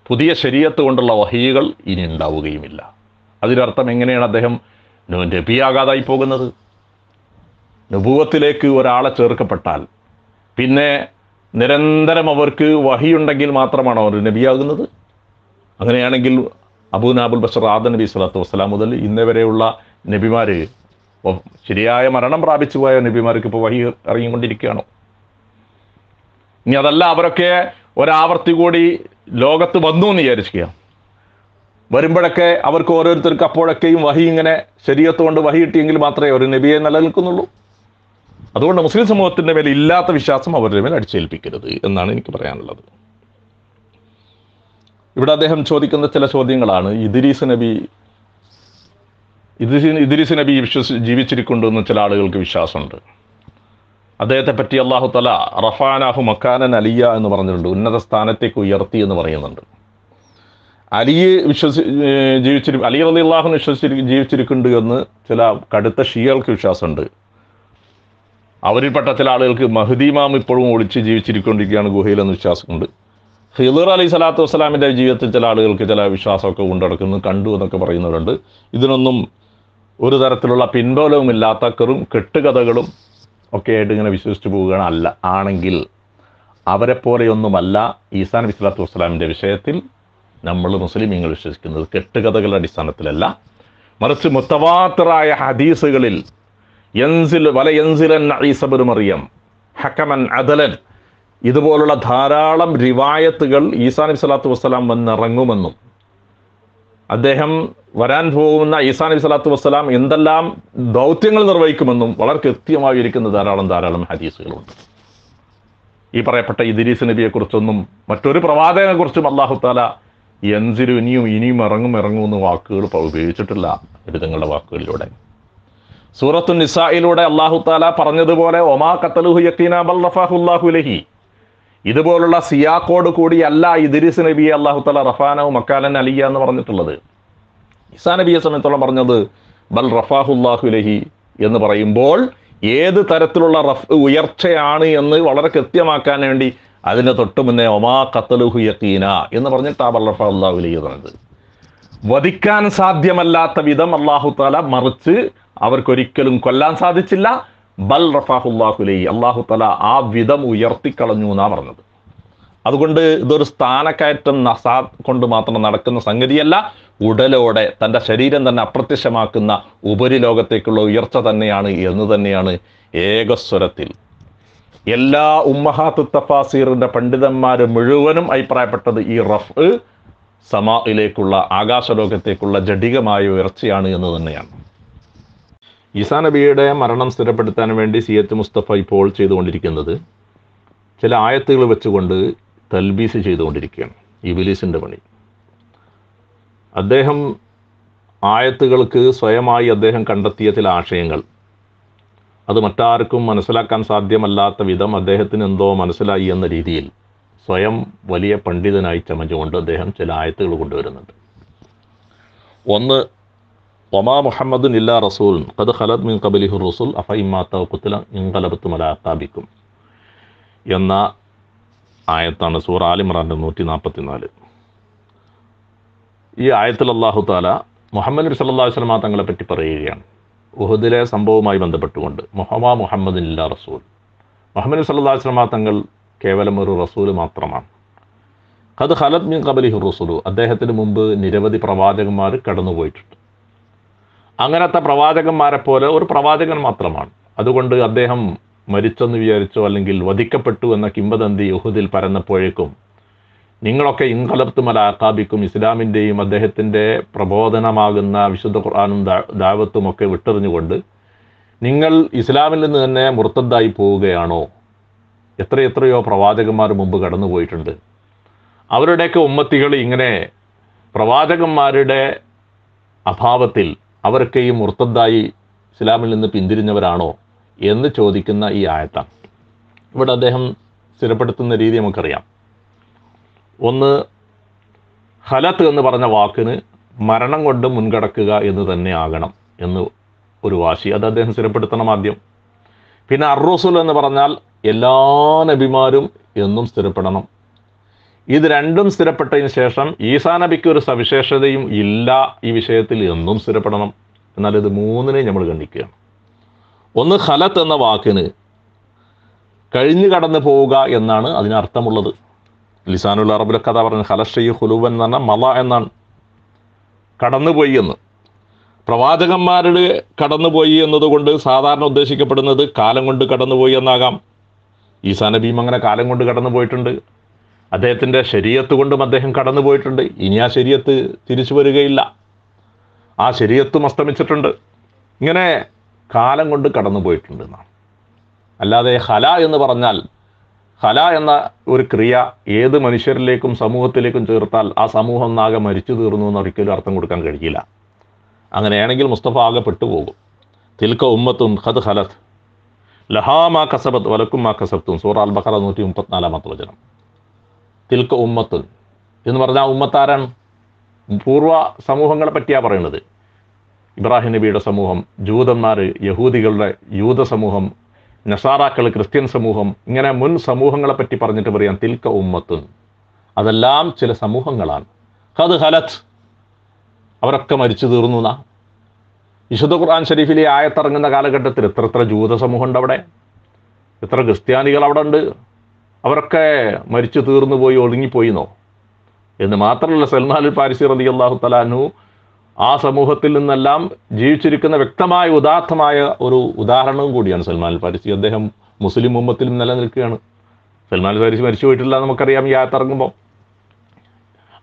Speaker 1: പുതിയ ശരീഅത്ത് കൊണ്ടുള്ള വഹീകൾ ഇനി ഉണ്ടാവുകയുമില്ല. അതിനർത്ഥം എങ്ങനെയാണ് അദ്ദേഹം നബിയാകാതായി പോകുന്നത്? നുബുവത്തിലേക്ക് ഒരാളെ ചേർക്കപ്പെട്ടാൽ പിന്നെ നിരന്തരം അവർക്ക് വഹിയുണ്ടെങ്കിൽ മാത്രമാണോ അവർ നബിയാകുന്നത്? അങ്ങനെയാണെങ്കിൽ അബൂനാബുൽ ബഷർ ആദം നബി സ്വല്ലല്ലാഹു അലൈഹി വസല്ലം മുതൽ ഇന്നേ വരെയുള്ള നബിമാർ ശരിയായ മരണം പ്രാപിച്ചു പോയ നബിമാർക്ക് ഇപ്പോൾ വഹി ഇറങ്ങിക്കൊണ്ടിരിക്കുകയാണോ? ഇനി അതല്ല, അവരൊക്കെ ഒരാവർത്തി കൂടി ലോകത്ത് വന്നു എന്ന് വിചാരിക്കുക. വരുമ്പോഴൊക്കെ അവർക്ക് ഓരോരുത്തർക്ക് അപ്പോഴൊക്കെയും വഹി ഇങ്ങനെ ശരീഅത്ത് കൊണ്ട് വഹി കിട്ടിയെങ്കിൽ മാത്രമേ ഒരു നബിയെ നിലനിൽക്കുന്നുള്ളൂ. അതുകൊണ്ട് മുസ്ലിം സമൂഹത്തിൻ്റെ മേൽ ഇല്ലാത്ത വിശ്വാസം അവരുടെ മേൽ അടിച്ചേൽപ്പിക്കരുത് എന്നാണ് എനിക്ക് പറയാനുള്ളത്. ഇവിടെ അദ്ദേഹം ചോദിക്കുന്ന ചില ചോദ്യങ്ങളാണ്. ഇദ്രീസ് നബി ജീവിച്ചിരിക്കുന്നുണ്ടെന്ന് ചില ആളുകൾക്ക് വിശ്വാസമുണ്ട്. അദ്ദേഹത്തെ പറ്റി അല്ലാഹു തആല റഫഅനാഹു മക്കാനൻ അലിയ എന്ന് പറഞ്ഞിട്ടുണ്ട്, ഉന്നത സ്ഥാനത്തേക്ക് ഉയർത്തി എന്ന് പറയുന്നുണ്ട്. അലി റളിയല്ലാഹു അൻഹു ജീവിച്ചിരിക്കുന്നുണ്ട് എന്ന് ചില കടുത്ത ഷിയകൾക്ക് വിശ്വാസമുണ്ട്. അവരിൽപ്പെട്ട ചില ആളുകൾക്ക് മഹ്ദി ഇമാം ഇപ്പോഴും ഒളിച്ച് ജീവിച്ചിരിക്കൊണ്ടിരിക്കുകയാണ് ഗുഹയിലെന്ന് വിശ്വാസമുണ്ട്. ഖിളിർ അലൈഹി സ്വലാത്തു വസ്സലാമിൻ്റെ ജീവിതത്തിൽ ചില ആളുകൾക്ക് ചില വിശ്വാസമൊക്കെ കൊണ്ടുനടക്കുന്നു, കണ്ടു എന്നൊക്കെ പറയുന്നവരുണ്ട്. ഇതിനൊന്നും ഒരു തരത്തിലുള്ള പിൻബലവുമില്ലാത്ത കെട്ടുകഥകളും ഒക്കെ ആയിട്ട് ഇങ്ങനെ വിശ്വസിച്ച് പോവുകയാണ്. ആണെങ്കിൽ അവരെപ്പോലെയൊന്നുമല്ല ഈസാ നബി സ്വല്ലല്ലാഹു അലൈഹി വസല്ലമിൻ്റെ വിഷയത്തിൽ നമ്മൾ മുസ്ലിമീങ്ങൾ വിശ്വസിക്കുന്നത്. കെട്ടുകഥകളുടെ അടിസ്ഥാനത്തിലല്ല, മറിച്ച് മുത്തവാത്തിറായ ഹദീസുകളിൽ യൻസിലൻ ഈസ ഇബ്നു മറിയം ഹക്കമൻ അദലൻ, ഇതുപോലുള്ള ധാരാളം റിവായത്തുകൾ ഈസാ നബി സ്വല്ലല്ലാഹു അലൈഹി വസല്ലം വന്നിറങ്ങുമെന്നും അദ്ദേഹം വരാൻ പോകുന്ന ഈസാ നബി സ്വല്ലല്ലാഹു അലൈഹി വസല്ലം എന്തെല്ലാം ദൗത്യങ്ങൾ നിർവഹിക്കുമെന്നും വളരെ കൃത്യമായി ഇരിക്കുന്ന ധാരാളം ഹദീസുകളുണ്ട്. ഈ പറയപ്പെട്ട ഇദ്രീസ് നബിയെക്കുറിച്ചൊന്നും മറ്റൊരു പ്രവാചകനെക്കുറിച്ചും അല്ലാഹു തആല യൻസിലു ഇനിയും ഇറങ്ങുമെന്ന് വാക്കുകൾ ഉപയോഗിച്ചിട്ടില്ല നബിതങ്ങളുടെ വാക്കുകളിലൂടെ. സൂറത്തു നിസായിലൂടെ അല്ലാഹു തആല പറഞ്ഞതുപോലെ ഒമാ ഖതലുഹു യഖീനാ ബൽ റഫഅഹുല്ലാഹു ഇലൈഹി, ഇതുപോലുള്ള സിയാക്കോട് കൂടിയല്ല ഇദ്രീസ് നബിയെ അല്ലാഹു തആല റഫഅനാഹു മക്കാനൻ അലിയ എന്ന് പറഞ്ഞിട്ടുള്ളത്. ഈസാ നബിയെ സംബന്ധിച്ചോളം പറഞ്ഞത് ബൽ റഫഅഹുല്ലാഹു ഇലൈഹി എന്ന് പറയുമ്പോൾ ഏത് തരത്തിലുള്ള ഉയർച്ചയാണ് എന്ന് വളരെ കൃത്യമാക്കാൻ വേണ്ടി അതിൻ്റെ തൊട്ട് മുന്നേ ഒമാ ഖതലുഹു യഖീന എന്ന് പറഞ്ഞിട്ട് ബൽ റഫഅഹുല്ലാഹു ഇലൈഹി എന്നത് വധിക്കാൻ സാധ്യമല്ലാത്ത വിധം അല്ലാഹു തആല, മറിച്ച് അവർക്കൊരിക്കലും കൊല്ലാൻ സാധിച്ചില്ല. ബൽ റഫഅഹുല്ലാഹു ഇലൈഹി, അല്ലാഹു തആല ആ വിധം ഉയർത്തിക്കളഞ്ഞു എന്നാണ് പറഞ്ഞത്. അതുകൊണ്ട് ഇതൊരു സ്ഥാനക്കയറ്റം കൊണ്ട് മാത്രം നടക്കുന്ന സംഗതിയല്ല, ഉടലോടെ തൻ്റെ ശരീരം തന്നെ അപ്രത്യക്ഷമാക്കുന്ന ഉപരിലോകത്തേക്കുള്ള ഉയർച്ച തന്നെയാണ് എന്ന് തന്നെയാണ് ഏകസ്വരത്തിൽ എല്ലാ ഉമ്മഹാത്ത് തഫാസീറിൻ്റെ പണ്ഡിതന്മാർ മുഴുവനും അഭിപ്രായപ്പെട്ടത്. ഈ റഫ് സമാഇലേക്കുള്ള ആകാശലോകത്തേക്കുള്ള ജഡികമായ ഉയർച്ചയാണ് എന്ന് തന്നെയാണ്. ഈസാ നബിയുടെ മരണം സ്ഥിരപ്പെടുത്താൻ വേണ്ടി സിയത്ത് മുസ്തഫ ഇപ്പോൾ ചെയ്തുകൊണ്ടിരിക്കുന്നത് ചില ആയത്തുകൾ വെച്ചുകൊണ്ട് തൽബീസ് ചെയ്തുകൊണ്ടിരിക്കുകയാണ്. ഇബ്ലീസിൻ്റെ പണി. അദ്ദേഹം ആയത്തുകൾക്ക് സ്വയമായി അദ്ദേഹം കണ്ടെത്തിയ ചില ആശയങ്ങൾ, അത് മറ്റാർക്കും മനസ്സിലാക്കാൻ സാധ്യമല്ലാത്ത വിധം അദ്ദേഹത്തിന് എന്തോ മനസ്സിലായി എന്ന രീതിയിൽ സ്വയം വലിയ പണ്ഡിതനായി ചമഞ്ഞുകൊണ്ട് അദ്ദേഹം ചില ആയത്തുകൾ കൊണ്ടുവരുന്നുണ്ട്. ഒന്ന്, വമാ മുഹമ്മദുൻ ഇല്ലാ റസൂൽ ഖദ് ഖലത് മിൻ ഖബലിഹി റസൂൽ അഫ ഇമ്മാത ഖുതില ഇൻഖലബതും അലാ അഖാബിക്കും എന്ന ആയത്താണ് സൂറ ആൽ ഇംറാന്റെ 144. ഈ ആയത്തിൽ അല്ലാഹു തആല മുഹമ്മദ് നബി സല്ലല്ലാഹു അലൈഹി വസല്ലം തങ്ങളെ പറ്റി പറയുകയാണ്. ഉഹുദിലെ സംഭവവുമായി ബന്ധപ്പെട്ടുകൊണ്ട് മുഹമ്മദുൻ ഇല്ലാ റസൂൽ, മുഹമ്മദ് നബി സല്ലല്ലാഹു അലൈഹി വസല്ലം തങ്ങൾ കേവലം ഒരു റസൂൽ മാത്രമാണ്. ഖദ് ഖലത് മിൻ ഖബലിഹി റസൂൽ, അദ്ദേഹത്തിന് മുമ്പ് നിരവധി പ്രവാചകന്മാർ കടന്നുപോയിട്ടുണ്ട്. അങ്ങനത്തെ പ്രവാചകന്മാരെ പോലെ ഒരു പ്രവാചകൻ മാത്രമാണ്. അതുകൊണ്ട് അദ്ദേഹം മരിച്ചെന്ന് വിചാരിച്ചോ അല്ലെങ്കിൽ വധിക്കപ്പെട്ടു എന്ന കിംവദന്തി ഉഹുദിൽ പരന്നപ്പോഴേക്കും നിങ്ങളൊക്കെ ഇൻഖലബ്തും അലാ അഖാബിക്കും, ഇസ്ലാമിൻ്റെയും അദ്ദേഹത്തിൻ്റെ പ്രബോധനമാകുന്ന വിശുദ്ധ ഖുർആനും ദഅവത്തും ഒക്കെ വിട്ടെറിഞ്ഞുകൊണ്ട് നിങ്ങൾ ഇസ്ലാമിൽ നിന്ന് തന്നെ മുർത്തദ്ദായി പോവുകയാണോ? എത്രയോ പ്രവാചകന്മാർ മുമ്പ് കടന്നുപോയിട്ടുണ്ട്. അവരുടെയൊക്കെ ഉമ്മത്തികൾ ഇങ്ങനെ പ്രവാചകന്മാരുടെ അഭാവത്തിൽ അവരൊക്കെയും മുർത്തദ്ദായി ഇസ്ലാമിൽ നിന്ന് പിന്തിരിഞ്ഞവരാണോ എന്ന് ചോദിക്കുന്ന ഈ ആയത്താണ്. ഇവിടെ അദ്ദേഹം സ്ഥിരപ്പെടുത്തുന്ന രീതി നമുക്കറിയാം. ഒന്ന്, ഹലത്ത് എന്ന് പറഞ്ഞ വാക്കിന് മരണം കൊണ്ട് മുൻകടക്കുക എന്ന് തന്നെ ആകണം എന്ന് ഒരു വാശി, അത് അദ്ദേഹം സ്ഥിരപ്പെടുത്തണം ആദ്യം. പിന്നെ അർറസുൽ എന്ന് പറഞ്ഞാൽ എല്ലാ നബിമാരും എന്നും സ്ഥിരപ്പെടണം. ഇത് രണ്ടും സ്ഥിരപ്പെട്ടതിന് ശേഷം ഈസാ നബിക്ക് ഒരു സവിശേഷതയും ഇല്ല ഈ വിഷയത്തിൽ എന്നും സ്ഥിരപ്പെടണം. എന്നാൽ ഇത് മൂന്നിനെയും നമ്മൾ ഗണിക്കുകയാണ്. ഒന്ന്, ഖലത്ത് എന്ന വാക്കിന് കഴിഞ്ഞു കടന്നു പോവുക എന്നാണ് അതിനർത്ഥമുള്ളത്. ലിസാനുൽ അറബിലൊക്കെ അതാ പറഞ്ഞു, ഖലഷയ്യ് ഖുലൂബൻ എന്ന് പറഞ്ഞാൽ മല എന്നാണ്, കടന്നുപോയി എന്ന്. പ്രവാചകന്മാരുടെ കടന്നുപോയി എന്നതുകൊണ്ട് സാധാരണ ഉദ്ദേശിക്കപ്പെടുന്നത് കാലം കൊണ്ട് കടന്നുപോയി എന്നാകാം. ഈസാ നബിയും അങ്ങനെ കാലം കൊണ്ട് കടന്നു പോയിട്ടുണ്ട്. അദ്ദേഹത്തിൻ്റെ ശരീഅത്ത് കൊണ്ടും അദ്ദേഹം കടന്നു പോയിട്ടുണ്ട്. ഇനി ആ ശരീഅത്ത് തിരിച്ചു വരികയില്ല, ആ ശരീഅത്തും അസ്തമിച്ചിട്ടുണ്ട്. ഇങ്ങനെ കാലം കൊണ്ട് കടന്നു പോയിട്ടുണ്ട് എന്നാണ്. അല്ലാതെ ഹല എന്ന് പറഞ്ഞാൽ, ഹല എന്ന ഒരു ക്രിയ ഏത് മനുഷ്യരിലേക്കും സമൂഹത്തിലേക്കും ചേർത്താൽ ആ സമൂഹം ഒന്നാകെ മരിച്ചു തീർന്നു എന്ന് ഒരിക്കലും അർത്ഥം കൊടുക്കാൻ കഴിയില്ല. അങ്ങനെയാണെങ്കിൽ മുസ്തഫ ആകെ പെട്ടുപോകും. തിൽക്ക ഉമ്മത്തും ഖദ് ഖലത്ത് ലഹാ മാ കസബത്ത് വലക്കും മാ കസബ്തും, സൂറ അൽ ബഖറ 134 വചനം. തിൽക്ക ഉമ്മത്തുൻ എന്ന് പറഞ്ഞാൽ ഉമ്മത്താരാണ്? പൂർവ്വ സമൂഹങ്ങളെ പറ്റിയാണ് പറയുന്നത്. ഇബ്രാഹിം നബിയുടെ സമൂഹം, ജൂതന്മാർ, യഹൂദികളുടെ യൂത സമൂഹം, നസാറാക്കൾ, ക്രിസ്ത്യൻ സമൂഹം, ഇങ്ങനെ മുൻ സമൂഹങ്ങളെ പറ്റി പറഞ്ഞിട്ട് പറയാം തിൽക്ക ഉമ്മത്തുൻ, അതെല്ലാം ചില സമൂഹങ്ങളാണ്. ഖദ് ഖലത്ത്, അവരൊക്കെ മരിച്ചു തീർന്നു എന്നാ. വിശുദ്ധ ഖുർആൻ ഷരീഫിലെ ആയത്തിറങ്ങുന്ന കാലഘട്ടത്തിൽ എത്ര ജൂത സമൂഹമുണ്ട് അവിടെ, എത്ര ക്രിസ്ത്യാനികൾ അവിടെ ഉണ്ട്, അവരൊക്കെ മരിച്ചു തീർന്നു പോയി, ഒടുങ്ങിപ്പോയിന്നോ എന്ന് മാത്രമല്ല, സൽമാൻ അൽ ഫാരിസി റളിയല്ലാഹു തആല അൻഹു ആ സമൂഹത്തിൽ നിന്നെല്ലാം ജീവിച്ചിരിക്കുന്ന വ്യക്തമായ ഉദാത്തമായ ഒരു ഉദാഹരണവും കൂടിയാണ് സൽമാൻ അൽ ഫാരിസി. അദ്ദേഹം മുസ്ലിം ഉമ്മത്തിൽ നിലനിൽക്കുകയാണ്. സൽമാൻ അൽ ഫാരിസി മരിച്ചു പോയിട്ടില്ല നമുക്കറിയാം ഈ ആയത്തിറങ്ങുമ്പോൾ.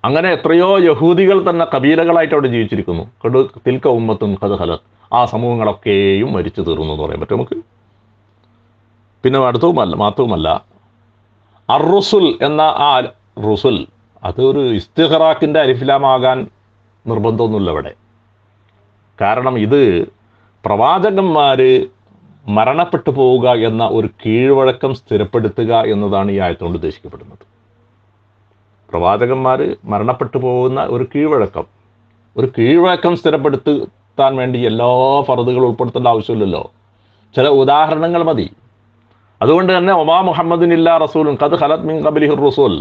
Speaker 1: അങ്ങനെ എത്രയോ യഹൂദികൾ തന്നെ കബീലകളായിട്ട് അവിടെ ജീവിച്ചിരിക്കുന്നു. തിൽക്ക ഉമ്മത്തും ഖദ് ഖലത്ത്, ആ സമൂഹങ്ങളൊക്കെയും മരിച്ചു തീർന്നു എന്ന് പറയാൻ പറ്റും നമുക്ക്. പിന്നെ മാത്രവുമല്ല അർ-റുസുൽ എന്ന ആ റുസുൽ, അതൊരു ഇസ്തിഖറാക്കിൻ്റെ അലിഫ്ലാമാകാൻ നിർബന്ധമൊന്നുമില്ല ഇവിടെ. കാരണം ഇത് പ്രവാചകന്മാർ മരണപ്പെട്ടു പോവുക എന്ന ഒരു കീഴ്വഴക്കം സ്ഥിരപ്പെടുത്തുക എന്നതാണ് ഈ ആയത്തുകൊണ്ട് ഉദ്ദേശിക്കപ്പെടുന്നത്. പ്രവാചകന്മാർ മരണപ്പെട്ടു പോകുന്ന ഒരു കീഴ്വഴക്കം സ്ഥിരപ്പെടുത്താൻ വേണ്ടി എല്ലാ ഫർദുകളും ഉൾപ്പെടുത്തേണ്ട ആവശ്യമില്ലല്ലോ, ചില ഉദാഹരണങ്ങൾ മതി. അതുകൊണ്ട് തന്നെ ഒമാ മുഹമ്മദിൻ ഇല്ലാ റസൂലുൻ ഖദ് ഖലത് മിൻ ഖബ്ലിഹിർ റസൂൽ,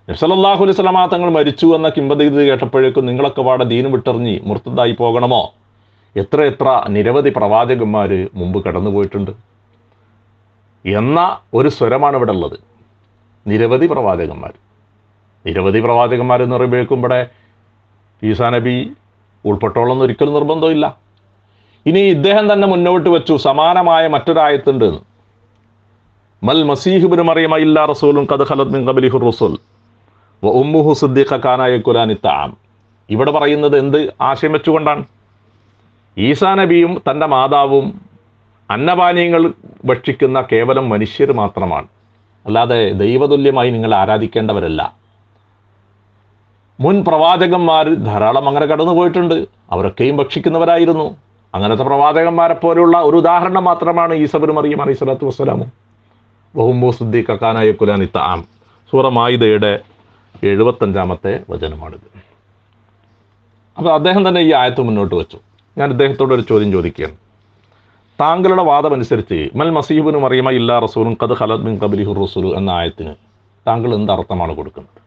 Speaker 1: നബി സല്ലല്ലാഹു അലൈഹി വസല്ലമ തങ്ങൾ മരിച്ചു എന്ന കിംവദന്തി കേട്ടപ്പോഴേക്കും നിങ്ങളൊക്കെ പാടെ ദീനും വിട്ടെറിഞ്ഞ് മുർത്തദായി പോകണമോ? എത്ര നിരവധി പ്രവാചകന്മാർ മുമ്പ് കടന്നുപോയിട്ടുണ്ട് എന്ന ഒരു സ്വരമാണ് ഇവിടെ ഉള്ളത്. നിരവധി പ്രവാചകന്മാർ എന്ന് പറയുമ്പോഴേക്കും ഇവിടെ ഈസാ നബി ഉൾപ്പെട്ടോളെന്ന് ഒരിക്കലും നിർബന്ധമില്ല. ഇനി ഇദ്ദേഹം തന്നെ മുന്നോട്ട് വെച്ചു സമാനമായ മറ്റൊരായത്തുണ്ട്. മൽ മസീഹ് ഇബ്നു മറിയമ ഇല്ലാ റസൂലുൻ ഖദ് ഖലത് മിൻ ഖബ്ലിഹിർ റസൂൽ വ ഉമ്മുഹു സിദ്ദീഖ കാന യകുലാനി തആം. ഇവിടെ പറയുന്നത് എന്ത് ആശയം വെച്ചുകൊണ്ടാണ്? ഈസാ നബിയും തൻ്റെ മാതാവും അന്നപാനീയങ്ങൾ ഭക്ഷിക്കുന്ന കേവലം മനുഷ്യർ മാത്രമാണ്, അല്ലാതെ ദൈവതുല്യമായി നിങ്ങൾ ആരാധിക്കേണ്ടവരല്ല. മുൻ പ്രവാചകന്മാർ ധാരാളം അങ്ങനെ കടന്നുപോയിട്ടുണ്ട്, അവരൊക്കെയും ഭക്ഷിക്കുന്നവരായിരുന്നു. അങ്ങനത്തെ പ്രവാചകന്മാരെ പോലെയുള്ള ഒരു ഉദാഹരണം മാത്രമാണ് ഈസാ ഇബ്നു മറിയം അലൈഹി സ്വലാത്തു വസ്സലാമും വഹുമ്മു സിദ്ദീഖ കാന യകുലാനി തആം. സൂറ മാഇദയുടെ 75-ാമത്തെ വചനമാണിത്. അപ്പോൾ അദ്ദേഹം തന്നെ ഈ ആയത്ത് മുന്നോട്ട് വെച്ചു. ഞാൻ ഇദ്ദേഹത്തോട് ഒരു ചോദ്യം ചോദിക്കുകയാണ്. താങ്കളുടെ വാദമനുസരിച്ച് മൽ മസീഹ് ഇബ്നു മറിയമ ഇല്ലാ റസൂലുൻ ഖദ് ഖലത് മിൻ ഖബ്ലിഹിർ റസൂൽ എന്ന ആയത്തിന് താങ്കൾ എന്ത് അർത്ഥമാണ് കൊടുക്കുന്നത്?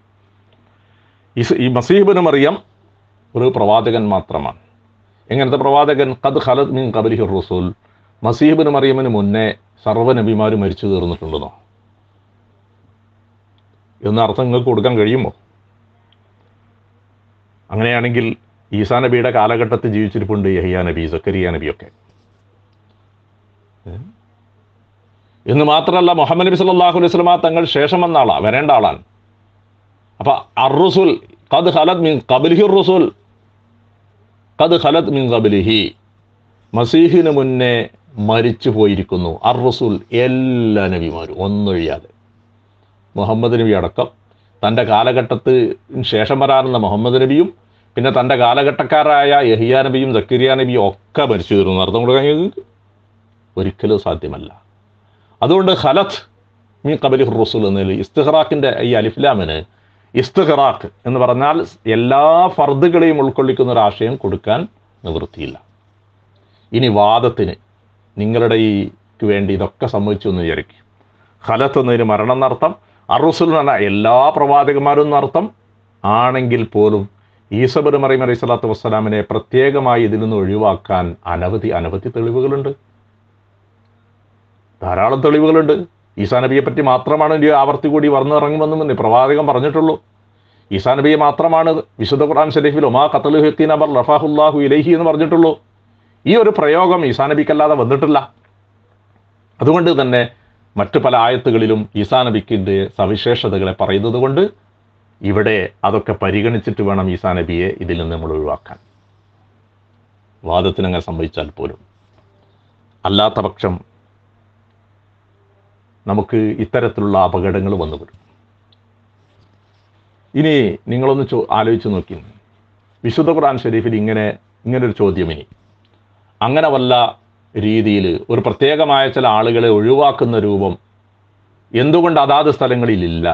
Speaker 1: ഈ മസീഹ് ഇബ്നു മറിയം ഒരു പ്രവാചകൻ മാത്രമാണ്. എങ്ങനത്തെ പ്രവാചകൻ? ഖദ് ഖലത് മിൻ ഖബ്ലിഹിർ റസൂൽ, മസീഹ് ഇബ്നു മറിയമിന് മുന്നേ സർവ്വ നബിമാർ മരിച്ചു തീർന്നിട്ടുണ്ടെന്നോ എന്ന അർത്ഥം നിങ്ങൾക്ക് കൊടുക്കാൻ കഴിയുമോ? അങ്ങനെയാണെങ്കിൽ ഈസാ നബിയുടെ കാലഘട്ടത്തിൽ ജീവിച്ചിരിപ്പുണ്ട് യഹ്യാ നബി, സക്കരിയ നബിയൊക്കെ. എന്ന് മാത്രമല്ല മുഹമ്മദ് നബി സല്ലല്ലാഹു അലൈഹി വസല്ലമ തങ്ങൾ ശേഷം വന്ന ആളാണ്, വരേണ്ട ആളാണ്. അപ്പം അർ-റുസുൽ ഖദ് ഖലത് മിൻ ഖബ്ലിഹിർ റസൂൽ, ഖദ് ഖലത് മിൻ ഖബ്ലിഹി, മസീഹിന് മുന്നേ മരിച്ചു പോയിരിക്കുന്നു. അർ-റുസുൽ എല്ലാ നബിമാരും ഒന്നൊഴിയാതെ, മുഹമ്മദ് നബി അടക്കം, തൻ്റെ കാലഘട്ടത്തിന് ശേഷം വരാറുള്ള മുഹമ്മദ് നബിയും പിന്നെ തൻ്റെ കാലഘട്ടക്കാരായ യഹ്യാ നബിയും സക്കരിയ നബിയും ഒക്കെ മരിച്ചു തീർന്നു. അർത്ഥം കൊടുക്കാൻ ഒരിക്കലും സാധ്യമല്ല. അതുകൊണ്ട് ഖലത്ത് മിൻ ഖബ്ലിഹിർ റസൂൽ എന്നതിൽ ഇസ്തിഖറാഖിൻ്റെ ഈ അലിഫ്ലാമിന് ഇസ്തിഖറാഖ് എന്ന് പറഞ്ഞാൽ എല്ലാ ഫർദുകളെയും ഉൾക്കൊള്ളിക്കുന്ന ഒരു ആശയം കൊടുക്കാൻ നിവൃത്തിയില്ല. ഇനി വാദത്തിന് നിങ്ങളുടെ ഈക്ക് വേണ്ടി ഇതൊക്കെ സംഭവിച്ചു എന്ന് വിചാരിക്കും. ഖലത്ത് എന്നതിന് മരണം എന്നർത്ഥം, അർ-റുസുൽ എന്ന് പറഞ്ഞാൽ എല്ലാ പ്രവാചകന്മാരും എന്നർത്ഥം ആണെങ്കിൽ പോലും ഈസാ ഇബ്നു മറിയം അലൈഹി സ്വലാത്തു വസ്സലാമിനെ പ്രത്യേകമായി ഇതിൽ നിന്ന് ഒഴിവാക്കാൻ അനവധി തെളിവുകളുണ്ട്, ധാരാളം തെളിവുകളുണ്ട്. ഈസാ നബിയെ പറ്റി മാത്രമാണ് ഒരു ആവർത്തി കൂടി വന്നിറങ്ങുമെന്ന് പ്രവാചകൻ പറഞ്ഞിട്ടുള്ളൂ. ഈസാ നബിയെ മാത്രമാണ് വിശുദ്ധ ഖുർആൻ ഷരീഫിൽ ഒമാ ഖത്ലുഹു യഖീന ബൽ റഫഅഹുല്ലാഹു ഇലൈഹി എന്ന് പറഞ്ഞിട്ടുള്ളൂ. ഈ ഒരു പ്രയോഗം ഈസാ നബിക്കല്ലാതെ വന്നിട്ടില്ല. അതുകൊണ്ട് തന്നെ മറ്റു പല ആയത്തുകളിലും ഈസാ നബിക്കിൻ്റെ സവിശേഷതകളെ പറയുന്നത് കൊണ്ട് ഇവിടെ അതൊക്കെ പരിഗണിച്ചിട്ട് വേണം ഈസാ നബിയെ ഇതിൽ നിന്ന് നമ്മൾ ഒഴിവാക്കാൻ. വാദത്തിനങ്ങനെ സംഭവിച്ചാൽ പോലും. അല്ലാത്ത പക്ഷം നമുക്ക് ഇത്തരത്തിലുള്ള അപകടങ്ങൾ വന്നുവരും. ഇനി നിങ്ങളൊന്ന് ആലോചിച്ച് നോക്കി, വിശുദ്ധ ഖുർആൻ ഷരീഫിൽ ഇങ്ങനൊരു ചോദ്യം, ഇനി അങ്ങനെ വല്ല രീതിയിൽ ഒരു പ്രത്യേകമായ ചില ആളുകളെ ഒഴിവാക്കുന്ന രൂപം എന്തുകൊണ്ട് അതാത് സ്ഥലങ്ങളിൽ ഇല്ല?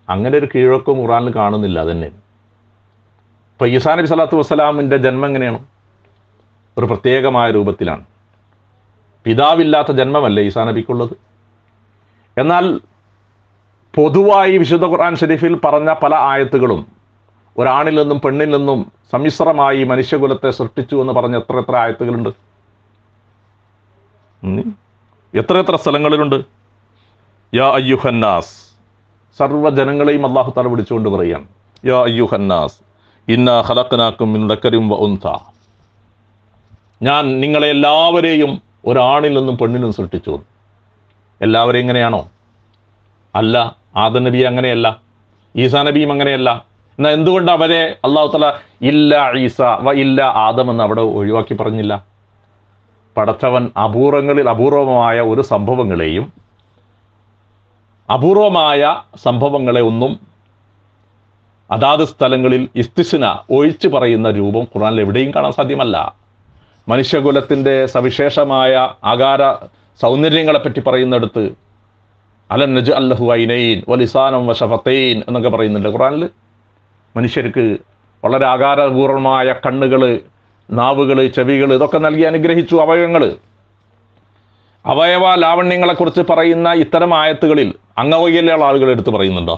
Speaker 1: അങ്ങനെ ഒരു കീഴ്വഴക്കം ഖുർആനിൽ കാണുന്നില്ല. അതന്നെ ഇപ്പോൾ ഈസാ നബി സ്വല്ലല്ലാഹു വസ്സലാമിൻ്റെ ജന്മം എങ്ങനെയാണ്? ഒരു പ്രത്യേകമായ രൂപത്തിലാണ്. പിതാവില്ലാത്ത ജന്മമല്ലേ ഈസാ നബിക്കുള്ളത്? എന്നാൽ പൊതുവായി വിശുദ്ധ ഖുർആൻ ഷരീഫിൽ പറഞ്ഞ പല ആയത്തുകളും ഒരാണിൽ നിന്നും പെണ്ണിൽ നിന്നും സമ്മിശ്രമായി മനുഷ്യകുലത്തെ സൃഷ്ടിച്ചു എന്ന് പറഞ്ഞ എത്ര ആയത്തുകളുണ്ട്? എത്ര സ്ഥലങ്ങളിലുണ്ട്? യാ അയ്യുഹന്നാസ്, സർവ്വജനങ്ങളെയും അല്ലാഹു തആല വിളിച്ചുകൊണ്ട് പറയാം, യാ അയ്യുഹന്നാസ് ഇന്നാ ഖലഖനാകും മിൻ ദക്കരിൻ വ ഉൻസ, ഞാൻ നിങ്ങളെ എല്ലാവരെയും ഒരാണിൽ നിന്നും പെണ്ണിലും സൃഷ്ടിച്ചു. എല്ലാവരെയും ഇങ്ങനെയാണോ? അല്ല. ആദം നബി അങ്ങനെയല്ല, ഈസാ നബിയും അങ്ങനെയല്ല. എന്നാൽ എന്തുകൊണ്ട് അവരെ അല്ലാഹു തആല ഇല്ല ഈസ വ ഇല്ല ആദം എന്ന് അവിടെ ഒഴിവാക്കി പറഞ്ഞില്ല? പടച്ചവൻ അപൂർവമായ ഒരു സംഭവങ്ങളെയും അപൂർവമായ സംഭവങ്ങളെ ഒന്നും അതാത് സ്ഥലങ്ങളിൽ ഇസ്തിസ്ന ഒഴിച്ചു പറയുന്ന രൂപം ഖുർആനിൽ എവിടെയും കാണാൻ സാധ്യമല്ല. മനുഷ്യകുലത്തിൻ്റെ സവിശേഷമായ ആകാര സൗന്ദര്യങ്ങളെപ്പറ്റി പറയുന്നിടത്ത് അലം നജ്അൽ ലഹു ഐനൈൻ വലിസാനം വശഫത്തൈൻ എന്നൊക്കെ പറയുന്നുണ്ട് ഖുർആനിൽ. മനുഷ്യർക്ക് വളരെ ആകാരപൂർവമായ കണ്ണുകൾ, നാവുകൾ, ചെവികൾ ഇതൊക്കെ നൽകി അനുഗ്രഹിച്ചു. അവയവ ലാവണ്യങ്ങളെക്കുറിച്ച് പറയുന്ന ഇത്തരം ആയത്തുകളിൽ അംഗവൈകല്യമുള്ള ആളുകൾ എടുത്ത് പറയുന്നുണ്ടോ?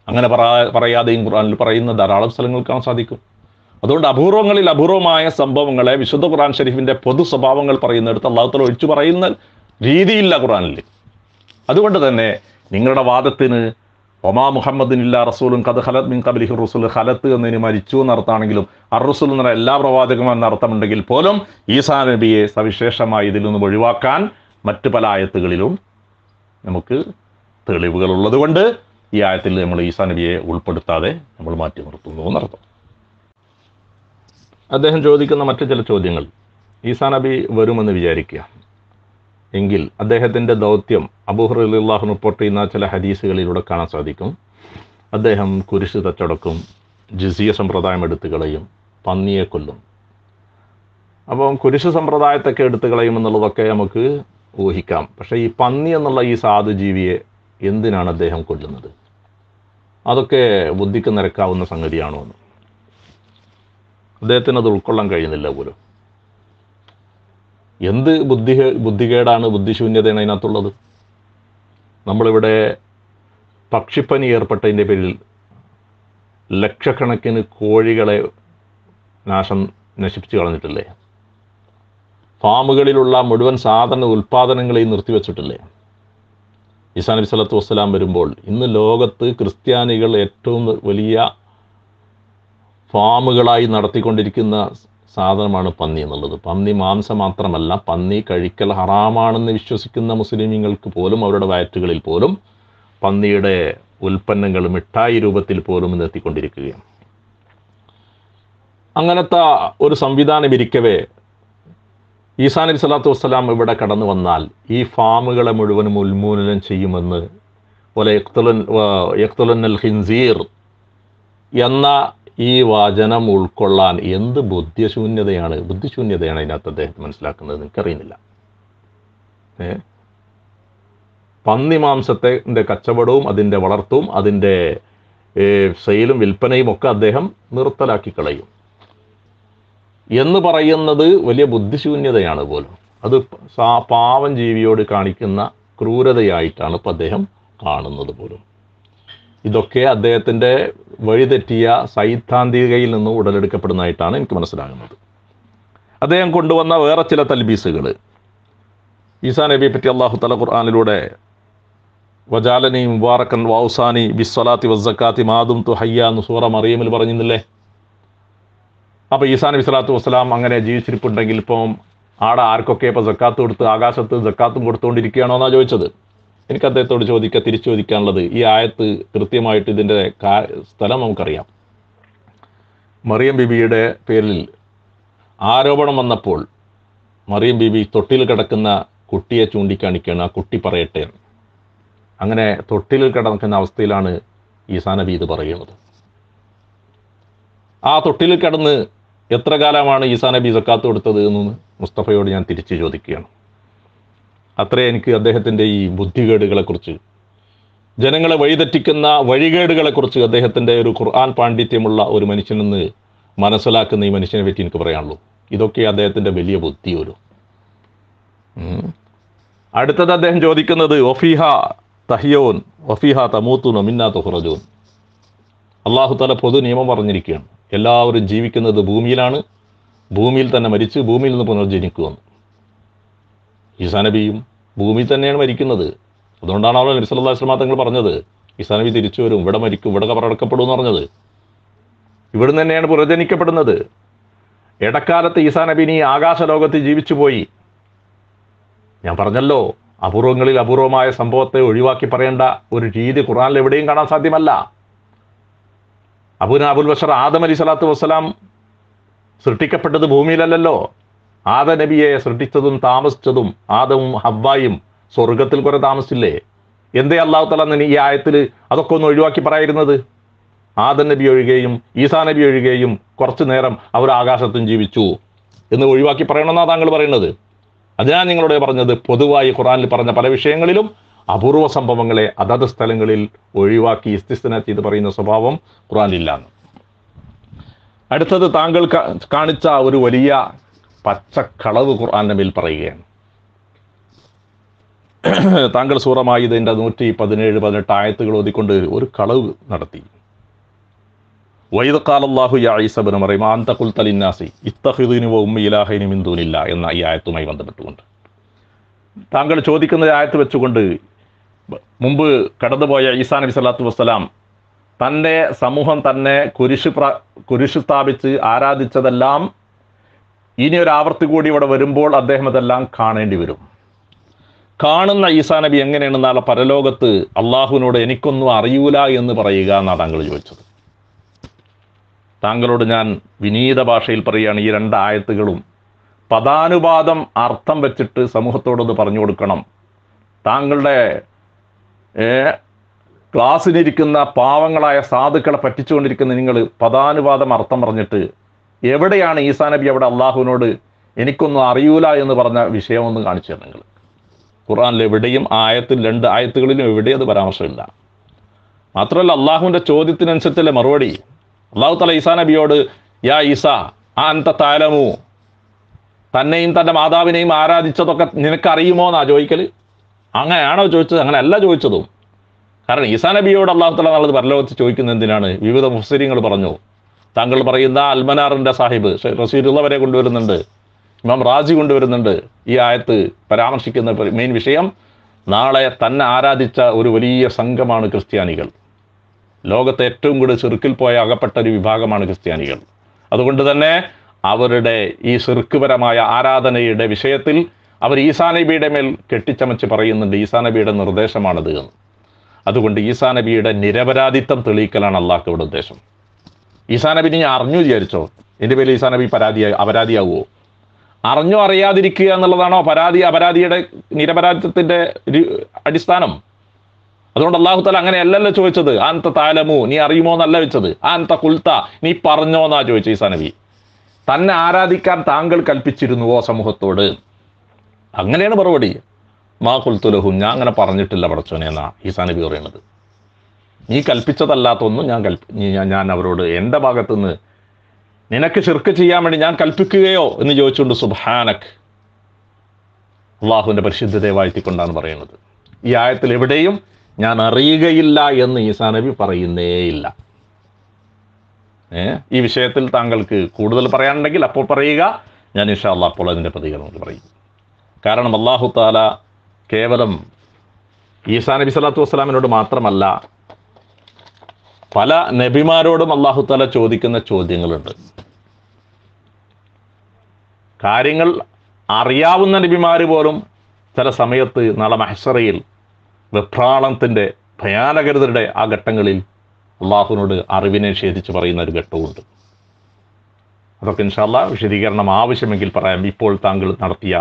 Speaker 1: അങ്ങനെ പറയാതെയും ഖുർആനിൽ പറയുന്ന ധാരാളം സ്ഥലങ്ങൾ കാണാൻ സാധിക്കും. അതുകൊണ്ട് അപൂർവമായ സംഭവങ്ങളെ വിശുദ്ധ ഖുർആൻ ഷരീഫിൻ്റെ പൊതു സ്വഭാവങ്ങൾ പറയുന്നിടത്ത് അല്ലാഹു തആല ഒഴിച്ചു പറയുന്ന രീതിയില്ല ഖുർആനിൽ. അതുകൊണ്ട് തന്നെ നിങ്ങളുടെ വാദത്തിന് ഒമാ മുഹമ്മദിനില്ല റസൂലും ഖദ് ഖലത് മിൻ ഖബ്ലിഹി റസൂൽ ഖലത്ത് എന്നതിന് മരിച്ചു എന്നർത്ഥമാണെങ്കിലും അർ-റസൂൽ എന്ന എല്ലാ പ്രവാചകന്മാരും അർത്ഥമുണ്ടെങ്കിൽ പോലും ഈസാ നബിയെ സവിശേഷമായി ഇതിൽ നിന്നും ഒഴിവാക്കാൻ മറ്റു പല ആയത്തുകളിലും നമുക്ക് തെളിവുകൾ ഉള്ളതുകൊണ്ട് ഈ ആയത്തിൽ നമ്മൾ ഈസാ നബിയെ ഉൾപ്പെടുത്താതെ നമ്മൾ മാറ്റി നിർത്തുന്നു എന്നർത്ഥം. അദ്ദേഹം ചോദിക്കുന്ന മറ്റു ചില ചോദ്യങ്ങൾ, ഈസാ നബി വരുമെന്ന് വിചാരിക്കുക എങ്കിൽ അദ്ദേഹത്തിൻ്റെ ദൗത്യം അബൂ ഹുറൈറ റളിയല്ലാഹു അൻഹു റിപ്പോർട്ട് ചെയ്യുന്ന ചില ഹദീസുകളിലൂടെ കാണാൻ സാധിക്കും. അദ്ദേഹം കുരിശ് തച്ചടക്കും, ജിസിയ സമ്പ്രദായം എടുത്തു കളയും, പന്നിയെ കൊല്ലും. അപ്പം കുരിശ് സമ്പ്രദായത്തൊക്കെ എടുത്തു കളയും എന്നുള്ളതൊക്കെ നമുക്ക് ഊഹിക്കാം. പക്ഷേ ഈ പന്നി എന്നുള്ള ഈ സാധു ജീവിയെ എന്തിനാണ് അദ്ദേഹം കൊല്ലുന്നത്? അതൊക്കെ ബുദ്ധിക്ക് നിരക്കാവുന്ന സംഗതിയാണോ എന്ന് അദ്ദേഹത്തിന് അത് ഉൾക്കൊള്ളാൻ കഴിയുന്നില്ല പോലും. എന്ത് ബുദ്ധികേടാണ്, ബുദ്ധിശൂന്യതയാണ് അതിനകത്തുള്ളത്? നമ്മളിവിടെ പക്ഷിപ്പനി ഏർപ്പെട്ടതിൻ്റെ പേരിൽ ലക്ഷക്കണക്കിന് കോഴികളെ നശിപ്പിച്ച് കളഞ്ഞിട്ടില്ലേ? ഫാമുകളിലുള്ള മുഴുവൻ സാധന ഉൽപ്പാദനങ്ങളെയും നിർത്തിവെച്ചിട്ടില്ലേ? ഈസാ നബി സ്വല്ലല്ലാഹു അലൈഹി വസല്ലം വരുമ്പോൾ ഇന്ന് ലോകത്ത് ക്രിസ്ത്യാനികൾ ഏറ്റവും വലിയ ഫാമുകളായി നടത്തിക്കൊണ്ടിരിക്കുന്ന സാധനമാണ് പന്നി എന്നുള്ളത്. പന്നി മാംസം മാത്രമല്ല, പന്നി കഴിക്കൽ ഹറാമാണെന്ന് വിശ്വസിക്കുന്ന മുസ്ലിമീങ്ങൾക്ക് പോലും അവരുടെ വയറ്റുകളിൽ പോലും പന്നിയുടെ ഉൽപ്പന്നങ്ങൾ മിഠായി രൂപത്തിൽ പോലും എത്തിക്കൊണ്ടിരിക്കുകയാണ്. അങ്ങനത്തെ ഒരു സംവിധാനം ഇരിക്കവേ ഈസാ നബി സ്വല്ലല്ലാഹു അലൈഹി വസല്ലം ഇവിടെ കടന്നു വന്നാൽ ഈ ഫാമുകളെ മുഴുവനും ഉന്മൂലനം ചെയ്യുമെന്ന് യഖ്തുലുന്നൽ ഖിൻസീർ എന്ന ഈ വചനം ഉൾക്കൊള്ളാൻ എന്ത് ബുദ്ധിശൂന്യതയാണ് അതിനകത്ത് അദ്ദേഹം മനസ്സിലാക്കുന്നത് എനിക്കറിയുന്നില്ല. പന്നി മാംസത്തിൻ്റെ കച്ചവടവും അതിൻ്റെ വളർത്തവും അതിൻ്റെ സെയിലും വിൽപ്പനയും ഒക്കെ അദ്ദേഹം നിർത്തലാക്കി കളയും എന്ന് പറയുന്നത് വലിയ ബുദ്ധിശൂന്യതയാണ് പോലും. അത് പാവം ജീവിയോട് കാണിക്കുന്ന ക്രൂരതയായിട്ടാണ് ഇപ്പം അദ്ദേഹം കാണുന്നത് പോലും. ഇതൊക്കെ അദ്ദേഹത്തിൻ്റെ വഴിതെറ്റിയ സൈദ്ധാന്തികയിൽ നിന്ന് ഉടലെടുക്കപ്പെടുന്നതായിട്ടാണ് എനിക്ക് മനസ്സിലാകുന്നത്. അദ്ദേഹം കൊണ്ടുവന്ന വേറെ ചില തൽബീസുകൾ, ഈസാ നബിയെ പറ്റി അള്ളാഹു തആല ഖുർആനിലൂടെ വജാലനി മുബാറക്കൻ വൗസാനി ബിസ്സലാത്തി വസ്സക്കാത്തി മാദുംതു ഹയ്യ എന്ന് സൂറ മറിയമിൽ പറഞ്ഞിരുന്നില്ലേ? അപ്പോൾ ഈസാ നബി സ്വലാത്തു വസ്സലാം അങ്ങനെ ജീവിച്ചിരിപ്പുണ്ടെങ്കിൽ ഇപ്പം ആടെ ആർക്കൊക്കെ ഇപ്പോൾ സക്കാത്ത് കൊടുത്ത് ആകാശത്ത് സക്കാത്തും കൊടുത്തുകൊണ്ടിരിക്കുകയാണോ എന്നാണ് ചോദിച്ചത്. എനിക്ക് അദ്ദേഹത്തോട് തിരിച്ചു ചോദിക്കാനുള്ളത്, ഈ ആയത്ത് കൃത്യമായിട്ട് ഇതിൻ്റെ സ്ഥലം നമുക്കറിയാം. മറിയം ബിബിയുടെ പേരിൽ ആരോപണം വന്നപ്പോൾ മറിയം ബിബി തൊട്ടിൽ കിടക്കുന്ന കുട്ടിയെ ചൂണ്ടിക്കാണിക്കുകയാണ്, ആ കുട്ടി പറയട്ടെ. അങ്ങനെ തൊട്ടിൽ കിടക്കുന്ന അവസ്ഥയിലാണ് ഈസാ നബി ഇത് പറയുന്നത്. ആ തൊട്ടിൽ കിടന്ന് എത്ര കാലമാണ് ഈസാ നബി സക്കാത്ത് കൊടുത്തത് എന്ന് മുസ്തഫയോട് ഞാൻ തിരിച്ചു ചോദിക്കുകയാണ്. അത്രേ എനിക്ക് അദ്ദേഹത്തിൻ്റെ ഈ ബുദ്ധികേടുകളെക്കുറിച്ച്, ജനങ്ങളെ വഴിതെറ്റിക്കുന്ന വഴികേടുകളെക്കുറിച്ച് അദ്ദേഹത്തിൻ്റെ ഒരു ഖുർആൻ പാണ്ഡിത്യമുള്ള ഒരു മനുഷ്യനെന്ന് മനസ്സിലാക്കുന്ന ഈ മനുഷ്യനെ പറ്റി എനിക്ക് പറയാനുള്ളൂ. ഇതൊക്കെ അദ്ദേഹത്തിൻ്റെ വലിയ ബുദ്ധി ഒരു. അടുത്തത് അദ്ദേഹം ചോദിക്കുന്നത് ഒഫീഹ തഹിയോൻ ഒഫീഹ തമൂത്തുനോ മിന്നാ തുഹ്റജൂൻ. അള്ളാഹു തആല പൊതു നിയമം പറഞ്ഞിരിക്കുകയാണ്, എല്ലാവരും ജീവിക്കുന്നത് ഭൂമിയിലാണ്, ഭൂമിയിൽ തന്നെ മരിച്ച് ഭൂമിയിൽ നിന്ന് പുനർജനിക്കുമെന്ന്. ഈസാ നബിയും ഭൂമിയിൽ തന്നെയാണ് മരിക്കുന്നത്. അതുകൊണ്ടാണല്ലോ നബി സല്ലല്ലാഹു അലൈഹി വസല്ലം തങ്ങൾ പറഞ്ഞത് ഈസാ നബി തിരിച്ചു വരും, ഇവിടെ മരിക്കും, ഇവിടെ കബറടക്കപ്പെടും എന്ന് പറഞ്ഞത്. ഇവിടുന്ന് തന്നെയാണ് പുനർജനിക്കപ്പെടുന്നത്. ഇടക്കാലത്ത് ഈസാ നബി ഇനി ആകാശലോകത്ത് ജീവിച്ചു പോയി. ഞാൻ പറഞ്ഞല്ലോ, അപൂർവങ്ങളിൽ അപൂർവമായ സംഭവത്തെ ഒഴിവാക്കി പറയേണ്ട ഒരു രീതി ഖുർആനിൽ എവിടെയും കാണാൻ സാധ്യമല്ല. അബുൽ ബഷർ ആദം അലൈഹി സ്വലാത്തു വസ്സലാം സൃഷ്ടിക്കപ്പെട്ടത് ഭൂമിയിലല്ലല്ലോ. ആദം നബിയെ സൃഷ്ടിച്ചതും താമസിച്ചതും ആദവും ഹവ്വായും സ്വർഗത്തിൽ കുറെ താമസിച്ചില്ലേ? എന്തേ അള്ളാഹു തആല ഈ ആയത്തിൽ അതൊക്കെ ഒന്ന് ഒഴിവാക്കി പറയായിരുന്നത്? ആദം നബി ഒഴികെയും ഈസാ നബി ഒഴികെയും കുറച്ചു നേരം അവർ ആകാശത്തും ജീവിച്ചു എന്ന് ഒഴിവാക്കി പറയണമെന്നാണ് താങ്കൾ പറയുന്നത്. അതിനാണ് നിങ്ങളോട് പറഞ്ഞത്, പൊതുവായി ഖുർആനിൽ പറഞ്ഞ പല വിഷയങ്ങളിലും അപൂർവ സംഭവങ്ങളെ അതത് സ്ഥലങ്ങളിൽ ഒഴിവാക്കി ഇസ്തിസ്ന ചെയ്ത് പറയുന്ന സ്വഭാവം ഖുർആനിലില്ലാന്ന്. അടുത്തത് താങ്കൾ കാണിച്ച ഒരു വലിയ പച്ചക്കളവ് ഖുർആന്റെ മേൽ പറയുകയാണ്. താങ്കൾ സൂറ മാഇദയുടെ 117-18 ആയത്തുകൾ ഓതിക്കൊണ്ട് ഒരു കളവ് നടത്തി. വഇദ് ഖാലല്ലാഹു യാ ഈസാ ഇബ്നു മറിയം അൻത ഖുൽത ലിന്നാസി ഇത്തഖിദൂനി വ ഉമ്മി ഇലാഹൈനി മിൻ ദൂനില്ലാ എന്ന ഈ ആയത്തുമായി ബന്ധപ്പെട്ടുകൊണ്ട് താങ്കൾ ചോദിക്കുന്ന ആയത്ത് വെച്ചുകൊണ്ട് മുമ്പ് കടന്നുപോയ ഈസാ നബി സ്വല്ലല്ലാഹു വസ്സലാം തൻ്റെ സമൂഹം തന്നെ കുരിശ് സ്ഥാപിച്ച് ആരാധിച്ചതെല്ലാം ഇനി ഒരു ആവർത്തി കൂടി ഇവിടെ വരുമ്പോൾ അദ്ദേഹം അതെല്ലാം കാണേണ്ടി വരും. കാണുന്ന ഈസാ നബി എങ്ങനെയാണ് നാളെ പരലോകത്ത് അള്ളാഹുവിനോട് എനിക്കൊന്നും അറിയൂല എന്ന് പറയുക എന്നാണ് താങ്കൾ ചോദിച്ചത്. താങ്കളോട് ഞാൻ വിനീത ഭാഷയിൽ പറയുകയാണ്, ഈ 2 ആയത്തുകളും പദാനുപാദം അർത്ഥം വെച്ചിട്ട് സമൂഹത്തോടൊന്ന് പറഞ്ഞു കൊടുക്കണം. താങ്കളുടെ ക്ലാസ്സിലിരിക്കുന്ന പാവങ്ങളായ സാധുക്കളെ പറ്റിച്ചുകൊണ്ടിരിക്കുന്ന നിങ്ങൾ പദാനുപാദം അർത്ഥം പറഞ്ഞിട്ട് എവിടെയാണ് ഈസാ നബി അവിടെ അള്ളാഹുവിനോട് എനിക്കൊന്നും അറിയൂല എന്ന് പറഞ്ഞ വിഷയമൊന്നും കാണിച്ചു തരാം. നിങ്ങൾ ഖുർആനിൽ എവിടെയും 2 ആയത്തുകളിലും എവിടെയും അത് പരാമർശമില്ല. മാത്രമല്ല അള്ളാഹുവിൻ്റെ ചോദ്യത്തിനനുസരിച്ചല്ലേ മറുപടി. അള്ളാഹു തആല ഈസാ നബിയോട് യാ ഈസാ അൻത തഅലമു, തന്നെയും തൻ്റെ മാതാവിനെയും ആരാധിച്ചതൊക്കെ നിനക്കറിയുമോ എന്നാ ചോദിക്കൽ? അങ്ങനെയാണോ ചോദിച്ചത്? അങ്ങനെയല്ല ചോദിച്ചതും. കാരണം ഈസാ നബിയോട് അള്ളാഹു തആല നാളെ പരലോകത്ത് ചോദിക്കുന്ന എന്തിനാണ്? വിവിധ മുഫസ്സിരീങ്ങൾ പറഞ്ഞു. താങ്കൾ പറയുന്ന അൽമനാറിൻ്റെ സാഹിബ് റസൂലുള്ളാഹി വരെ കൊണ്ടുവരുന്നുണ്ട്, ഇമാം റാസി കൊണ്ടുവരുന്നുണ്ട്. ഈ ആയത്ത് പരാമർശിക്കുന്ന മെയിൻ വിഷയം നാളെ തന്നെ ആരാധിച്ച ഒരു വലിയ സംഘമാണ് ക്രിസ്ത്യാനികൾ. ലോകത്തെ ഏറ്റവും കൂടുതൽ ശിർക്കിൽ പോയ അകപ്പെട്ട ഒരു വിഭാഗമാണ് ക്രിസ്ത്യാനികൾ. അതുകൊണ്ട് തന്നെ അവരുടെ ഈ ശിർക്കുപരമായ ആരാധനയുടെ വിഷയത്തിൽ അവർ ഈസാ നബിയുടെ മേൽ കെട്ടിച്ചമച്ച് പറയുന്നുണ്ട് ഈസാ നബിയുടെ നിർദ്ദേശമാണത് എന്ന്. അതുകൊണ്ട് ഈസാ നബിയുടെ നിരപരാധിത്വം തെളിയിക്കലാണ് അള്ളാഹുവിൻ്റെ ഉദ്ദേശം. ഈസാ നബി നീ അറിഞ്ഞു വിചാരിച്ചോ എൻ്റെ പേരിൽ ഈസാ നബി അപരാധിയാവുമോ? അറിഞ്ഞോ അറിയാതിരിക്കുക എന്നുള്ളതാണോ അപരാധിയുടെ നിരപരാധിത്വത്തിൻ്റെ അടിസ്ഥാനം? അതുകൊണ്ട് അള്ളാഹു തആല അങ്ങനെയല്ലല്ലോ ചോദിച്ചത്. അൻത തഅലമു, നീ അറിയുമോ എന്നല്ല വെച്ചത്. അൻത ഖുൽത, നീ പറഞ്ഞോ എന്നാ ചോദിച്ചത് ഈസാ നബി. തന്നെ ആരാധിക്കാൻ താങ്കൾ കൽപ്പിച്ചിരുന്നുവോ സമൂഹത്തോട്? അങ്ങനെയാണ് മറുപടി. മാ ഖുൽതു ലഹു, ഞാൻ അങ്ങനെ പറഞ്ഞിട്ടില്ല പടച്ചോനെ എന്നാ ഈസാ നബി പറയുന്നത്. നീ കൽപ്പിച്ചതല്ലാത്തൊന്നും ഞാൻ അവരോട് എൻ്റെ ഭാഗത്തുനിന്ന് നിനക്ക് ശിർക്ക് ചെയ്യാൻ വേണ്ടി ഞാൻ കൽപ്പിക്കുകയോ എന്ന് ചോദിച്ചുകൊണ്ട് സുബ്ഹാനക്, അള്ളാഹുവിൻ്റെ പരിശുദ്ധതയെ വാഴ്ത്തിക്കൊണ്ടാണ് പറയുന്നത്. ഈ ആയത്തിൽ എവിടെയും ഞാൻ അറിയുകയില്ല എന്ന് ഈസാ നബി പറയുന്നേയില്ല. ഈ വിഷയത്തിൽ താങ്കൾക്ക് കൂടുതൽ പറയാനുണ്ടെങ്കിൽ അപ്പോൾ പറയുക, ഞാൻ ഇൻഷാ അല്ലാഹ് അപ്പോൾ അതിൻ്റെ പ്രതികരണം പറയും. കാരണം അല്ലാഹു തആല കേവലം ഈസാ നബി സ്വല്ലല്ലാഹു വസ്സലാമിനോട് മാത്രമല്ല, പല നബിമാരോടും അല്ലാഹു തആല ചോദിക്കുന്ന ചോദ്യങ്ങളുണ്ട്. കാര്യങ്ങൾ അറിയാവുന്ന നബിമാർ പോലും ചില സമയത്ത് നാളെ മഹ്ശറയിൽ വെപ്രാളത്തിൻ്റെ ഭയാനകരതയുടെ ആ ഘട്ടങ്ങളിൽ അള്ളാഹുവിനോട് അറിവിനെ നിഷേധിച്ച് പറയുന്ന ഒരു ഘട്ടവുമുണ്ട്. അതൊക്കെ ഇൻഷാ അല്ലാഹ് വിശദീകരണം ആവശ്യമെങ്കിൽ പറയാം. ഇപ്പോൾ താങ്കൾ നടത്തിയ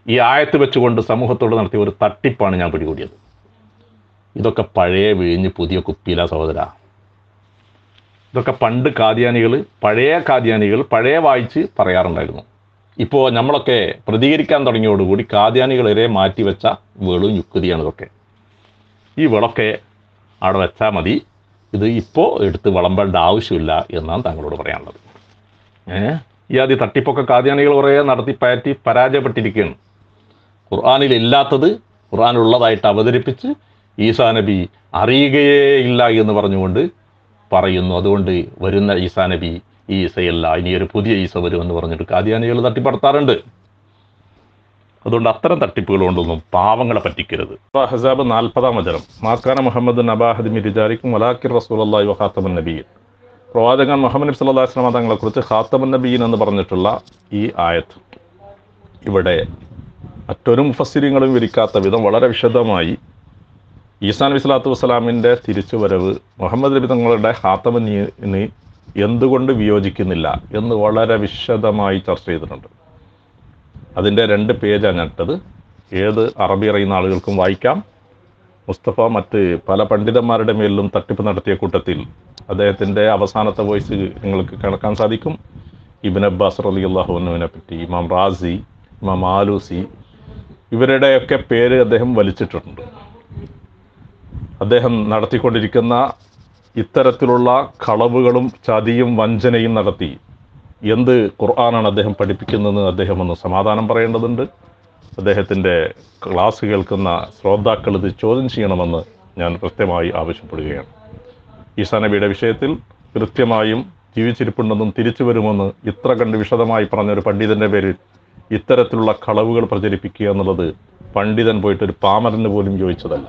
Speaker 1: ഈ ആയത്ത് വെച്ചുകൊണ്ട് സമൂഹത്തോട് നടത്തിയ ഒരു തട്ടിപ്പാണ് ഞാൻ പിടികൂടിയത്. ഇതൊക്കെ പഴയ വീഞ്ഞ് പുതിയ കുപ്പിയില സഹോദര. ഇതൊക്കെ പണ്ട് പഴയ കാദ്യാനികൾ പഴയ വായിച്ച് പറയാറുണ്ടായിരുന്നു. ഇപ്പോൾ നമ്മളൊക്കെ പ്രതികരിക്കാൻ തുടങ്ങിയോടുകൂടി കാദ്യാനികൾ വരെ മാറ്റിവെച്ച വെളും യുക്തിയാണ് ഇതൊക്കെ. ഈ വിളക്കെ അവിടെ വെച്ചാൽ മതി, ഇത് ഇപ്പോൾ എടുത്ത് വിളമ്പേണ്ട ആവശ്യമില്ല എന്നാണ് താങ്കളോട് പറയാനുള്ളത്. ഈ ആദ്യ തട്ടിപ്പൊക്കെ കാദ്യാനികൾ കുറേ നടത്തി പയറ്റി പരാജയപ്പെട്ടിരിക്കുകയാണ്. ഖുർആനിൽ ഇല്ലാത്തത് ഖുർആനുള്ളതായിട്ട് അവതരിപ്പിച്ച് ഈസാ നബി അറിയുകയേ ഇല്ല എന്ന് പറഞ്ഞുകൊണ്ട് പറയുന്നു. അതുകൊണ്ട് വരുന്ന ഈസാ നബി ഈ ഈസയല്ല, ഇനിയൊരു പുതിയ ഈസ വരുമെന്ന് പറഞ്ഞിട്ട് കാദ്യാനികൾ തട്ടിപ്പടത്താറുണ്ട്. അതുകൊണ്ട് അത്തരം തട്ടിപ്പുകൾ കൊണ്ടൊന്നും പാവങ്ങളെ പറ്റിക്കരുത്. അഹ്സാബ് 40-ാം വചനം. മാക്കാന മുഹമ്മദ് നബാഹദ് മിരിജാലിക്കും വലാക്കിർ റസൂലുള്ളാഹി വഖാത്തമുൻ നബിയ്യീൻ. പ്രവാചകൻ മുഹമ്മദ് നബി സല്ലല്ലാഹു അലൈഹി വസല്ലം തങ്ങളെക്കുറിച്ച് ഖാത്തമുൻ നബിയ്യീൻ എന്ന് പറഞ്ഞിട്ടുള്ള ഈ ആയത്ത് ഇവിടെ മറ്റൊരു മുഫസ്സിരിങ്ങളും വിരിക്കാത്ത വിധം വളരെ വിശദമായി ഈസാ നബി സ്വല്ലല്ലാഹു വസ്സലാമിൻ്റെ തിരിച്ചുവരവ് മുഹമ്മദ് നബി തങ്ങളുടെ ഖാത്തമുന് എന്തുകൊണ്ട് വിയോജിക്കുന്നില്ല എന്ന് വളരെ വിശദമായി ചർച്ച ചെയ്തിട്ടുണ്ട്. അതിൻ്റെ 2 പേജാണ് ഞാൻ ഇട്ടത്. ഏത് അറബി അറിയുന്ന ആളുകൾക്കും വായിക്കാം. മുസ്തഫ മറ്റ് പല പണ്ഡിതന്മാരുടെ മേലിലും തട്ടിപ്പ് നടത്തിയ കൂട്ടത്തിൽ അദ്ദേഹത്തിൻ്റെ അവസാനത്തെ വോയിസ് നിങ്ങൾക്ക് കേൾക്കാൻ സാധിക്കും. ഇബ്നു അബ്ബാസ് റളിയല്ലാഹു അൻഹുവിനെ പറ്റി, ഇമാം റാസി, ഇമാം ആലൂസി, ഇവരുടെയൊക്കെ പേര് അദ്ദേഹം വലിച്ചിട്ടുണ്ട്. അദ്ദേഹം നടത്തിക്കൊണ്ടിരിക്കുന്ന ഇത്തരത്തിലുള്ള കളവുകളും ചതിയും വഞ്ചനയും നടത്തി എന്ത് ഖുർആനാണ് അദ്ദേഹം പഠിപ്പിക്കുന്നതെന്ന് അദ്ദേഹം ഒന്ന് സമാധാനം പറയേണ്ടതുണ്ട്. അദ്ദേഹത്തിൻ്റെ ക്ലാസ് കേൾക്കുന്ന ശ്രോതാക്കൾ ഇത് ചോദ്യം ചെയ്യണമെന്ന് ഞാൻ കൃത്യമായി ആവശ്യപ്പെടുകയാണ്. ഈസാ നബിയുടെ വിഷയത്തിൽ കൃത്യമായും ജീവിച്ചിരിപ്പുണ്ടെന്നും തിരിച്ചു വരുമെന്ന് ഇത്ര കണ്ട് വിശദമായി പറഞ്ഞൊരു പണ്ഡിതൻ്റെ പേരിൽ ഇത്തരത്തിലുള്ള കളവുകൾ പ്രചരിപ്പിക്കുക എന്നുള്ളത് പണ്ഡിതൻ പോയിട്ടൊരു പാമരന് പോലും യോജിച്ചതല്ല.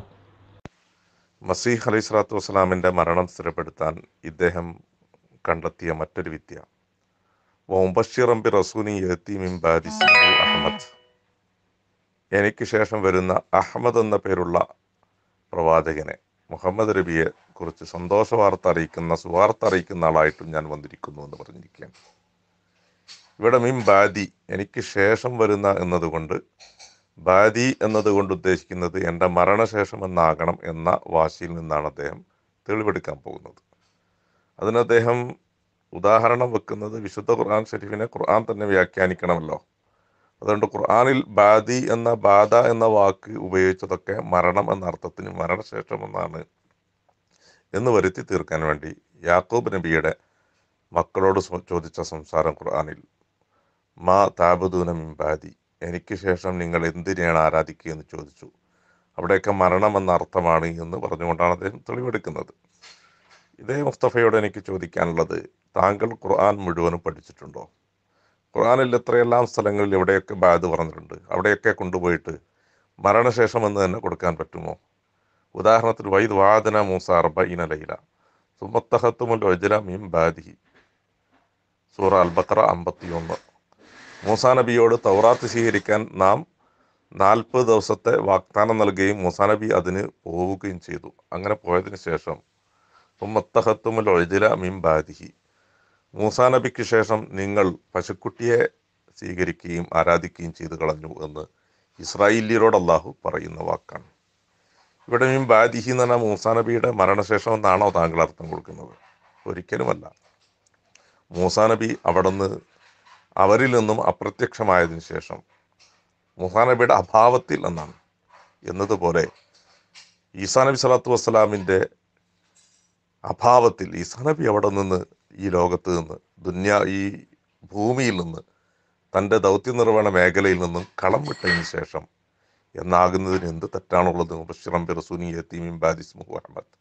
Speaker 2: മസീഹ് അലൈഹി സ്വലാത്തു വസ്സലാമിൻ്റെ മരണം സ്ഥിരപ്പെടുത്താൻ ഇദ്ദേഹം കണ്ടെത്തിയ മറ്റൊരു വിദ്യ വംബഷിറം ബി റസൂലി യഅതി മിൻ ബഅദി ഇസ്മുഹു അഹ്മദ്. എനിക്ക് ശേഷം വരുന്ന അഹ്മദ് എന്ന പേരുള്ള പ്രവാചകനെ, മുഹമ്മദ് നബിയെ കുറിച്ച് സന്തോഷ വാർത്ത അറിയിക്കുന്ന, സുവാർത്ത അറിയിക്കുന്ന ആളായിട്ടും ഞാൻ വന്നിരിക്കുന്നു എന്ന് പറഞ്ഞിരിക്കുകയാണ്. ഇവിടെ മിൻ ബാദി, എനിക്ക് ശേഷം വരുന്ന എന്നതുകൊണ്ട്, ബാദി എന്നതുകൊണ്ട് ഉദ്ദേശിക്കുന്നത് എൻ്റെ മരണശേഷം എന്നാകണം എന്ന വാശിയിൽ നിന്നാണ് അദ്ദേഹം തെളിവെടുക്കാൻ പോകുന്നത്. അതിന് അദ്ദേഹം ഉദാഹരണം വെക്കുന്നത് വിശുദ്ധ ഖുർആൻ ഷരീഫിനെ ഖുർആൻ തന്നെ വ്യാഖ്യാനിക്കണമല്ലോ. അതുകൊണ്ട് ഖുർആനിൽ ബാദി എന്ന ബാധ എന്ന വാക്ക് ഉപയോഗിച്ചതൊക്കെ മരണം എന്ന അർത്ഥത്തിന് മരണശേഷം എന്നാണ് എന്ന് വരുത്തി തീർക്കാൻ വേണ്ടി യാക്കൂബ് നബിയുടെ മക്കളോട് ചോദിച്ച സംസാരം ഖുർആനിൽ മാ താബുദൂന മിൻ ബാദി, എനിക്ക് ശേഷം നിങ്ങൾ എന്തിനെയാണ് ആരാധിക്കുക എന്ന് ചോദിച്ചു. അവിടെയൊക്കെ മരണം എന്ന അർത്ഥമാണ് എന്ന് പറഞ്ഞുകൊണ്ടാണ് അദ്ദേഹം തെളിവെടുക്കുന്നത്. ഇതേ മുസ്തഫയോട് എനിക്ക് ചോദിക്കാനുള്ളത്, താങ്കൾ ഖുർആൻ മുഴുവനും പഠിച്ചിട്ടുണ്ടോ? ഖുർആനിൽ എത്രയെല്ലാം സ്ഥലങ്ങളിൽ എവിടെയൊക്കെ ബാദ് പറഞ്ഞിട്ടുണ്ട്, അവിടെയൊക്കെ കൊണ്ടുപോയിട്ട് മരണശേഷം എന്ന് തന്നെ കൊടുക്കാൻ പറ്റുമോ? ഉദാഹരണത്തിന് വൈദ് വാദന മൂസ 40 ലൈല സുമത്തഹത്തുമുൽ വജ്ല മിൻ ബാദിഹി, സൂറ അൽ-ബഖറ 51. മൂസാ നബിയോട് തൗറാത്ത് സ്വീകരിക്കാൻ നാം 40 ദിവസത്തെ വാഗ്ദാനം നൽകുകയും മൂസാ നബി അതിന് പോവുകയും ചെയ്തു. അങ്ങനെ പോയതിന് ശേഷം സുമത്തഹത്തുമുൽ വജ്ല മിൻ ബാദിഹി, മൂസാ നബിക്ക് ശേഷം നിങ്ങൾ പശുക്കുട്ടിയെ സ്വീകരിക്കുകയും ആരാധിക്കുകയും ചെയ്തു കളഞ്ഞു എന്ന് ഇസ്രായേലിയരോട് അള്ളാഹു പറയുന്ന വാക്കാണ്. ഇവിടെ മിൻ ബാദിഹി എന്ന് പറഞ്ഞാൽ മൂസാ നബിയുടെ മരണശേഷം എന്നാണോ താങ്കൾ അർത്ഥം കൊടുക്കുന്നത്? ഒരിക്കലുമല്ല. മൂസാ നബി അവിടുന്ന് അവരിൽ നിന്നും അപ്രത്യക്ഷമായതിനു ശേഷം മൂസാ നബിയുടെ അഭാവത്തിൽ എന്നാണ്. എന്നതുപോലെ ഈസാ നബി സ്വല്ലല്ലാഹു വസ്സലാമിൻ്റെ അഭാവത്തിൽ ഈസാ നബി അവിടെ നിന്ന് ഈ ലോകത്ത് നിന്ന് ഈ ഭൂമിയിൽ നിന്ന് തൻ്റെ ദൗത്യ നിർവഹണ മേഖലയിൽ നിന്നും കളം വിട്ടതിന് ശേഷം എന്നാകുന്നതിന് എന്ത് തെറ്റാണുള്ളത്? മുബശ്ശിറൻ ബി റസൂലിൻ യഅതി മിൻ ബഅദി ഇസ്മുഹു അഹ്മദ്.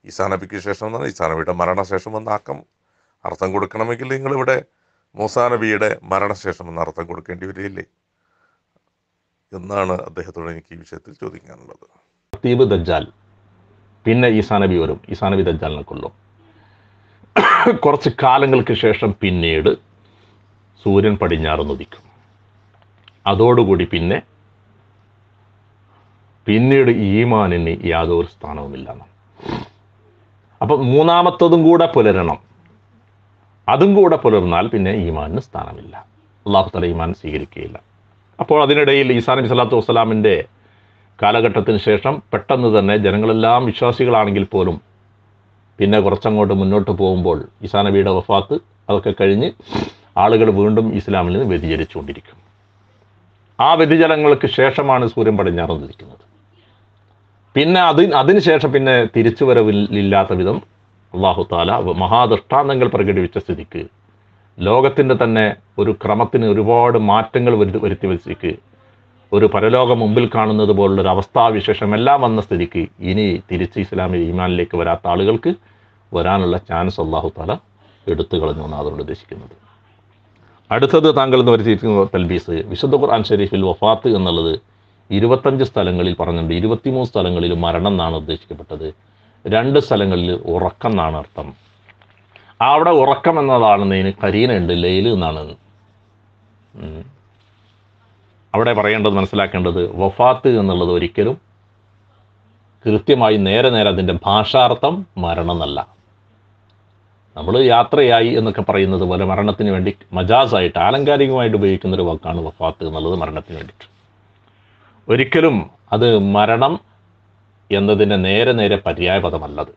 Speaker 2: ഈസാ നബിക്ക് ശേഷം എന്നാണ് ഈസാ നബിയുടെ മരണശേഷം എന്നാക്കം അർത്ഥം കൊടുക്കണമെങ്കിൽ നിങ്ങളിവിടെ മൂസാ നബിയുടെ മരണശേഷം എന്ന അർത്ഥം കൊടുക്കേണ്ടി വരില്ലേ? എന്നാണ് അദ്ദേഹത്തോട് എനിക്ക് ഈ വിഷയത്തിൽ ചോദിക്കാനുള്ളത്.
Speaker 1: ഖത്തീബ് ദജ്ജാൽ, പിന്നെ ഈസാ നബി വരും. ഈസാ നബി ദജ്ജാലിനെ കൊല്ലും. കുറച്ച് കാലങ്ങൾക്ക് ശേഷം പിന്നീട് സൂര്യൻ പടിഞ്ഞാറ് ഉദിക്കും. അതോടുകൂടി പിന്നീട് ഈമാനിന് യാതൊരു സ്ഥാനവുമില്ല. അപ്പം മൂന്നാമത്തതും കൂടെ പുലരണം. അതും കൂടെ പുലർന്നാൽ പിന്നെ ഈമാനിന് സ്ഥാനമില്ല. അള്ളാഹു തആല ഈമാൻ സ്വീകരിക്കുകയില്ല. അപ്പോൾ അതിനിടയിൽ ഈസാ നബി സ്വല്ലല്ലാഹു അലൈഹി വസല്ലമിൻ്റെ കാലഘട്ടത്തിന് ശേഷം പെട്ടെന്ന് തന്നെ ജനങ്ങളെല്ലാം വിശ്വാസികളാണെങ്കിൽ പോലും പിന്നെ കുറച്ചങ്ങോട്ട് മുന്നോട്ട് പോകുമ്പോൾ ഈസാ നബിയുടെ വഫാത്ത് അതൊക്കെ കഴിഞ്ഞ് ആളുകൾ വീണ്ടും ഇസ്ലാമിൽ നിന്ന് വ്യതിചലിച്ചുകൊണ്ടിരിക്കും. ആ വ്യതിചലങ്ങൾക്ക് ശേഷമാണ് സൂര്യൻ പടിഞ്ഞാറ് ഉദിക്കുന്നത്. പിന്നെ അതിനുശേഷം പിന്നെ തിരിച്ചു വരവില്ലാത്ത വിധം അള്ളാഹു തആല മഹാദൃഷ്ടാന്തങ്ങൾ പ്രകടിപ്പിച്ച സ്ഥിതിക്ക്, ലോകത്തിൻ്റെ തന്നെ ഒരു ക്രമത്തിന് ഒരുപാട് മാറ്റങ്ങൾ വരുത്തി വെച്ചിക്ക്, ഒരു പരലോകം മുമ്പിൽ കാണുന്നത് പോലുള്ളൊരു അവസ്ഥാവിശേഷം എല്ലാം വന്ന സ്ഥിതിക്ക് ഇനി തിരിച്ച് ഇസ്ലാമിൽ ഈമാനിലേക്ക് വരാത്ത ആളുകൾക്ക് വരാനുള്ള ചാൻസ് അള്ളാഹു തആല എടുത്തു കളഞ്ഞു എന്നാണ് അതുകൊണ്ട് ഉദ്ദേശിക്കുന്നത്. അടുത്തത് താങ്കൾ എന്ന് വരുത്തിയിരിക്കുന്ന തൽബീസ്, വിശുദ്ധ ഖുർആൻ ഷരീഫിൽ വഫാത്ത് എന്നുള്ളത് 25 സ്ഥലങ്ങളിൽ പറഞ്ഞിട്ടുണ്ട്. 23 സ്ഥലങ്ങളിൽ മരണം എന്നാണ് ഉദ്ദേശിക്കപ്പെട്ടത്. 2 സ്ഥലങ്ങളിൽ ഉറക്കം എന്നാണ് അർത്ഥം. അവിടെ ഉറക്കം എന്നതാണെന്നതിന് കരീനുണ്ട്, ലൈല് എന്നാണ്. അവിടെ പറയേണ്ടത്, മനസ്സിലാക്കേണ്ടത്, വഫാത്ത് എന്നുള്ളത് ഒരിക്കലും കൃത്യമായി നേരെ അതിൻ്റെ ഭാഷാർത്ഥം മരണം എന്നല്ല. നമ്മൾ യാത്രയായി എന്നൊക്കെ പറയുന്നത് പോലെ മരണത്തിന് വേണ്ടി മജാസായിട്ട് ആലങ്കാരികമായിട്ട് ഉപയോഗിക്കുന്ന ഒരു വാക്കാണ് വഫാത്ത് എന്നുള്ളത് മരണത്തിന് വേണ്ടിയിട്ട്. ഒരിക്കലും അത് മരണം എന്നതിൻ്റെ നേരെ പര്യായ പദമല്ലത്.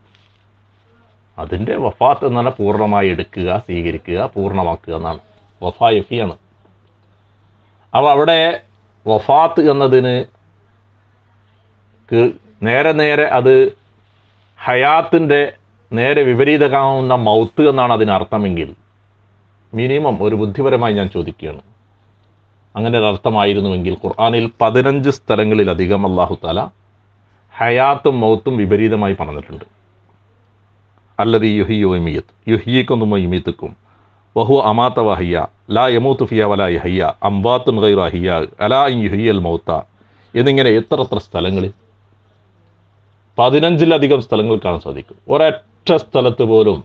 Speaker 1: അതിൻ്റെ വഫാത്ത് എന്ന് പറഞ്ഞാൽ പൂർണ്ണമായി എടുക്കുക, സ്വീകരിക്കുക, പൂർണ്ണമാക്കുക എന്നാണ്. വഫായഫിയാണ്. അപ്പോൾ അവിടെ വഫാത്ത് എന്നതിന് നേരെ അത് ഹയാത്തിൻ്റെ നേരെ വിപരീതമാവുന്ന മൗത്ത് എന്നാണ് അതിനർത്ഥമെങ്കിൽ മിനിമം ഒരു ബുദ്ധിപരമായി ഞാൻ ചോദിക്കുകയാണ്, അങ്ങനെ ഒരു അർത്ഥമായിരുന്നുവെങ്കിൽ ഖുർആനിൽ 15 സ്ഥലങ്ങളിലധികം അല്ലാഹു തആല ഹയാത്തും മൗത്തും വിപരീതമായി പറഞ്ഞിട്ടുണ്ട്. അല്ലദീ യുഹ്യി വയുമീത്ത്, യുഹ്യീക്കും വയുമീത്തുക്കും വഹുവ അമാത വഹയ്യ ലാ യമൂതു ഫിഹാ വലാ യഹ്യ അംവാത്തുൻ ഗൈറു അഹ്യ അലാ ഇൻ യുഹ്യിൽ മൗത എന്നിങ്ങനെ എത്ര സ്ഥലങ്ങളിൽ, 15ലധികം സ്ഥലങ്ങൾ കാണാൻ സാധിക്കും. ഒരൊറ്റ സ്ഥലത്ത് പോലും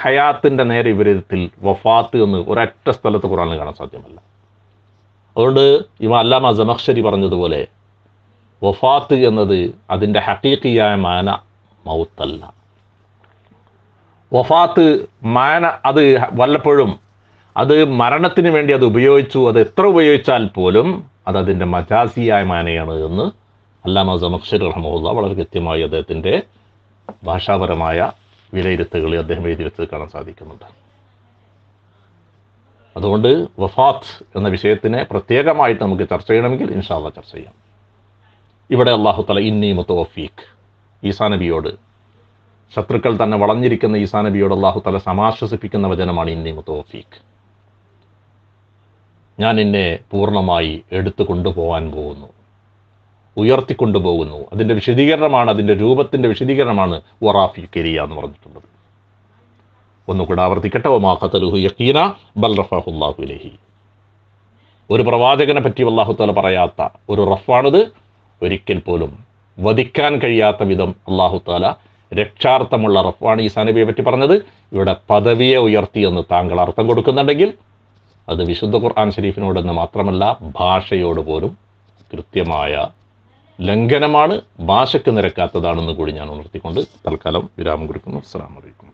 Speaker 1: ഹയാത്തിൻ്റെ നേരെ വിപരീതത്തിൽ വഫാത്ത് എന്ന് ഒരൊറ്റ സ്ഥലത്ത് ഖുർആനിൽ കാണാൻ സാധ്യമല്ല. അതുകൊണ്ട് ഇമാം അല്ലാമ സമഖ്ശരി പറഞ്ഞതുപോലെ വഫാത്ത് എന്നത് അതിൻ്റെ ഹഖീഖിയായ മാന മൗത്തല്ല. വഫാത്ത് മാന അത് വല്ലപ്പോഴും അത് മരണത്തിന് വേണ്ടി അത് ഉപയോഗിച്ചു, അത് എത്ര ഉപയോഗിച്ചാൽ പോലും അത് അതിൻ്റെ മജാസിയായ മാനയാണ് എന്ന് അല്ലാമ സമഖ്ശരി റഹ്മഹുല്ലാഹ് വളരെ കൃത്യമായി അദ്ദേഹത്തിൻ്റെ ഭാഷാപരമായ വിലയിരുത്തുകളിൽ അദ്ദേഹം എഴുതി വെച്ചത് കാണാൻ സാധിക്കുന്നുണ്ട്. അതുകൊണ്ട് വഫാത്ത് എന്ന വിഷയത്തിനെ പ്രത്യേകമായിട്ട് നമുക്ക് ചർച്ച ചെയ്യണമെങ്കിൽ ഇൻഷാ അല്ലാഹ് ചർച്ച ചെയ്യാം. ഇവിടെ അല്ലാഹു തആല ഇന്നി മുതവഫീക്, ഈസാ നബിയോട്, ശത്രുക്കൾ തന്നെ വളഞ്ഞിരിക്കുന്ന ഈസാ നബിയോട് അല്ലാഹു തആല സമാശ്വസിപ്പിക്കുന്ന വചനമാണ് ഇന്നി മുതവഫീക്. ഞാൻ നിന്നെ പൂർണ്ണമായി എടുത്തു കൊണ്ടുപോകാൻ പോകുന്നു, ഉയർത്തിക്കൊണ്ടുപോകുന്നു. അതിൻ്റെ വിശദീകരണമാണ്, അതിൻ്റെ രൂപത്തിൻ്റെ വിശദീകരണമാണ് വറാഫികരിയ എന്ന് പറഞ്ഞിട്ടുള്ളത്. ഒന്നുകൂടെ ആവർത്തിക്കട്ടെ, വമാ ഖതലുഹു യഖീന ബൽ റഫഅഹു അല്ലാഹു ഇലൈഹി. ഒരു പ്രവാചകനെ പറ്റി അല്ലാഹു തആല പറയാത്ത ഒരു റഫാണിത്. ഒരിക്കൽ പോലും വധിക്കാൻ കഴിയാത്ത വിധം അല്ലാഹു തആല രക്ഷാർത്ഥമുള്ള റഫാണ് ഈസാ നബിയെ പറ്റി പറഞ്ഞത്. ഇവിടെ പദവിയെ ഉയർത്തി എന്ന് താങ്കൾ അർത്ഥം കൊടുക്കുന്നുണ്ടെങ്കിൽ അത് വിശുദ്ധ ഖുർആൻ ഷരീഫിനോടെന്ന് മാത്രമല്ല ഭാഷയോട് പോലും കൃത്യമായ ലംഘനമാണ്, ഭാഷയ്ക്ക് നിരക്കാത്തതാണെന്ന് കൂടി ഞാൻ ഉണർത്തിക്കൊണ്ട് തൽക്കാലം വിരാമം കൊടുക്കുന്നു. അസ്സലാമു അലൈക്കും.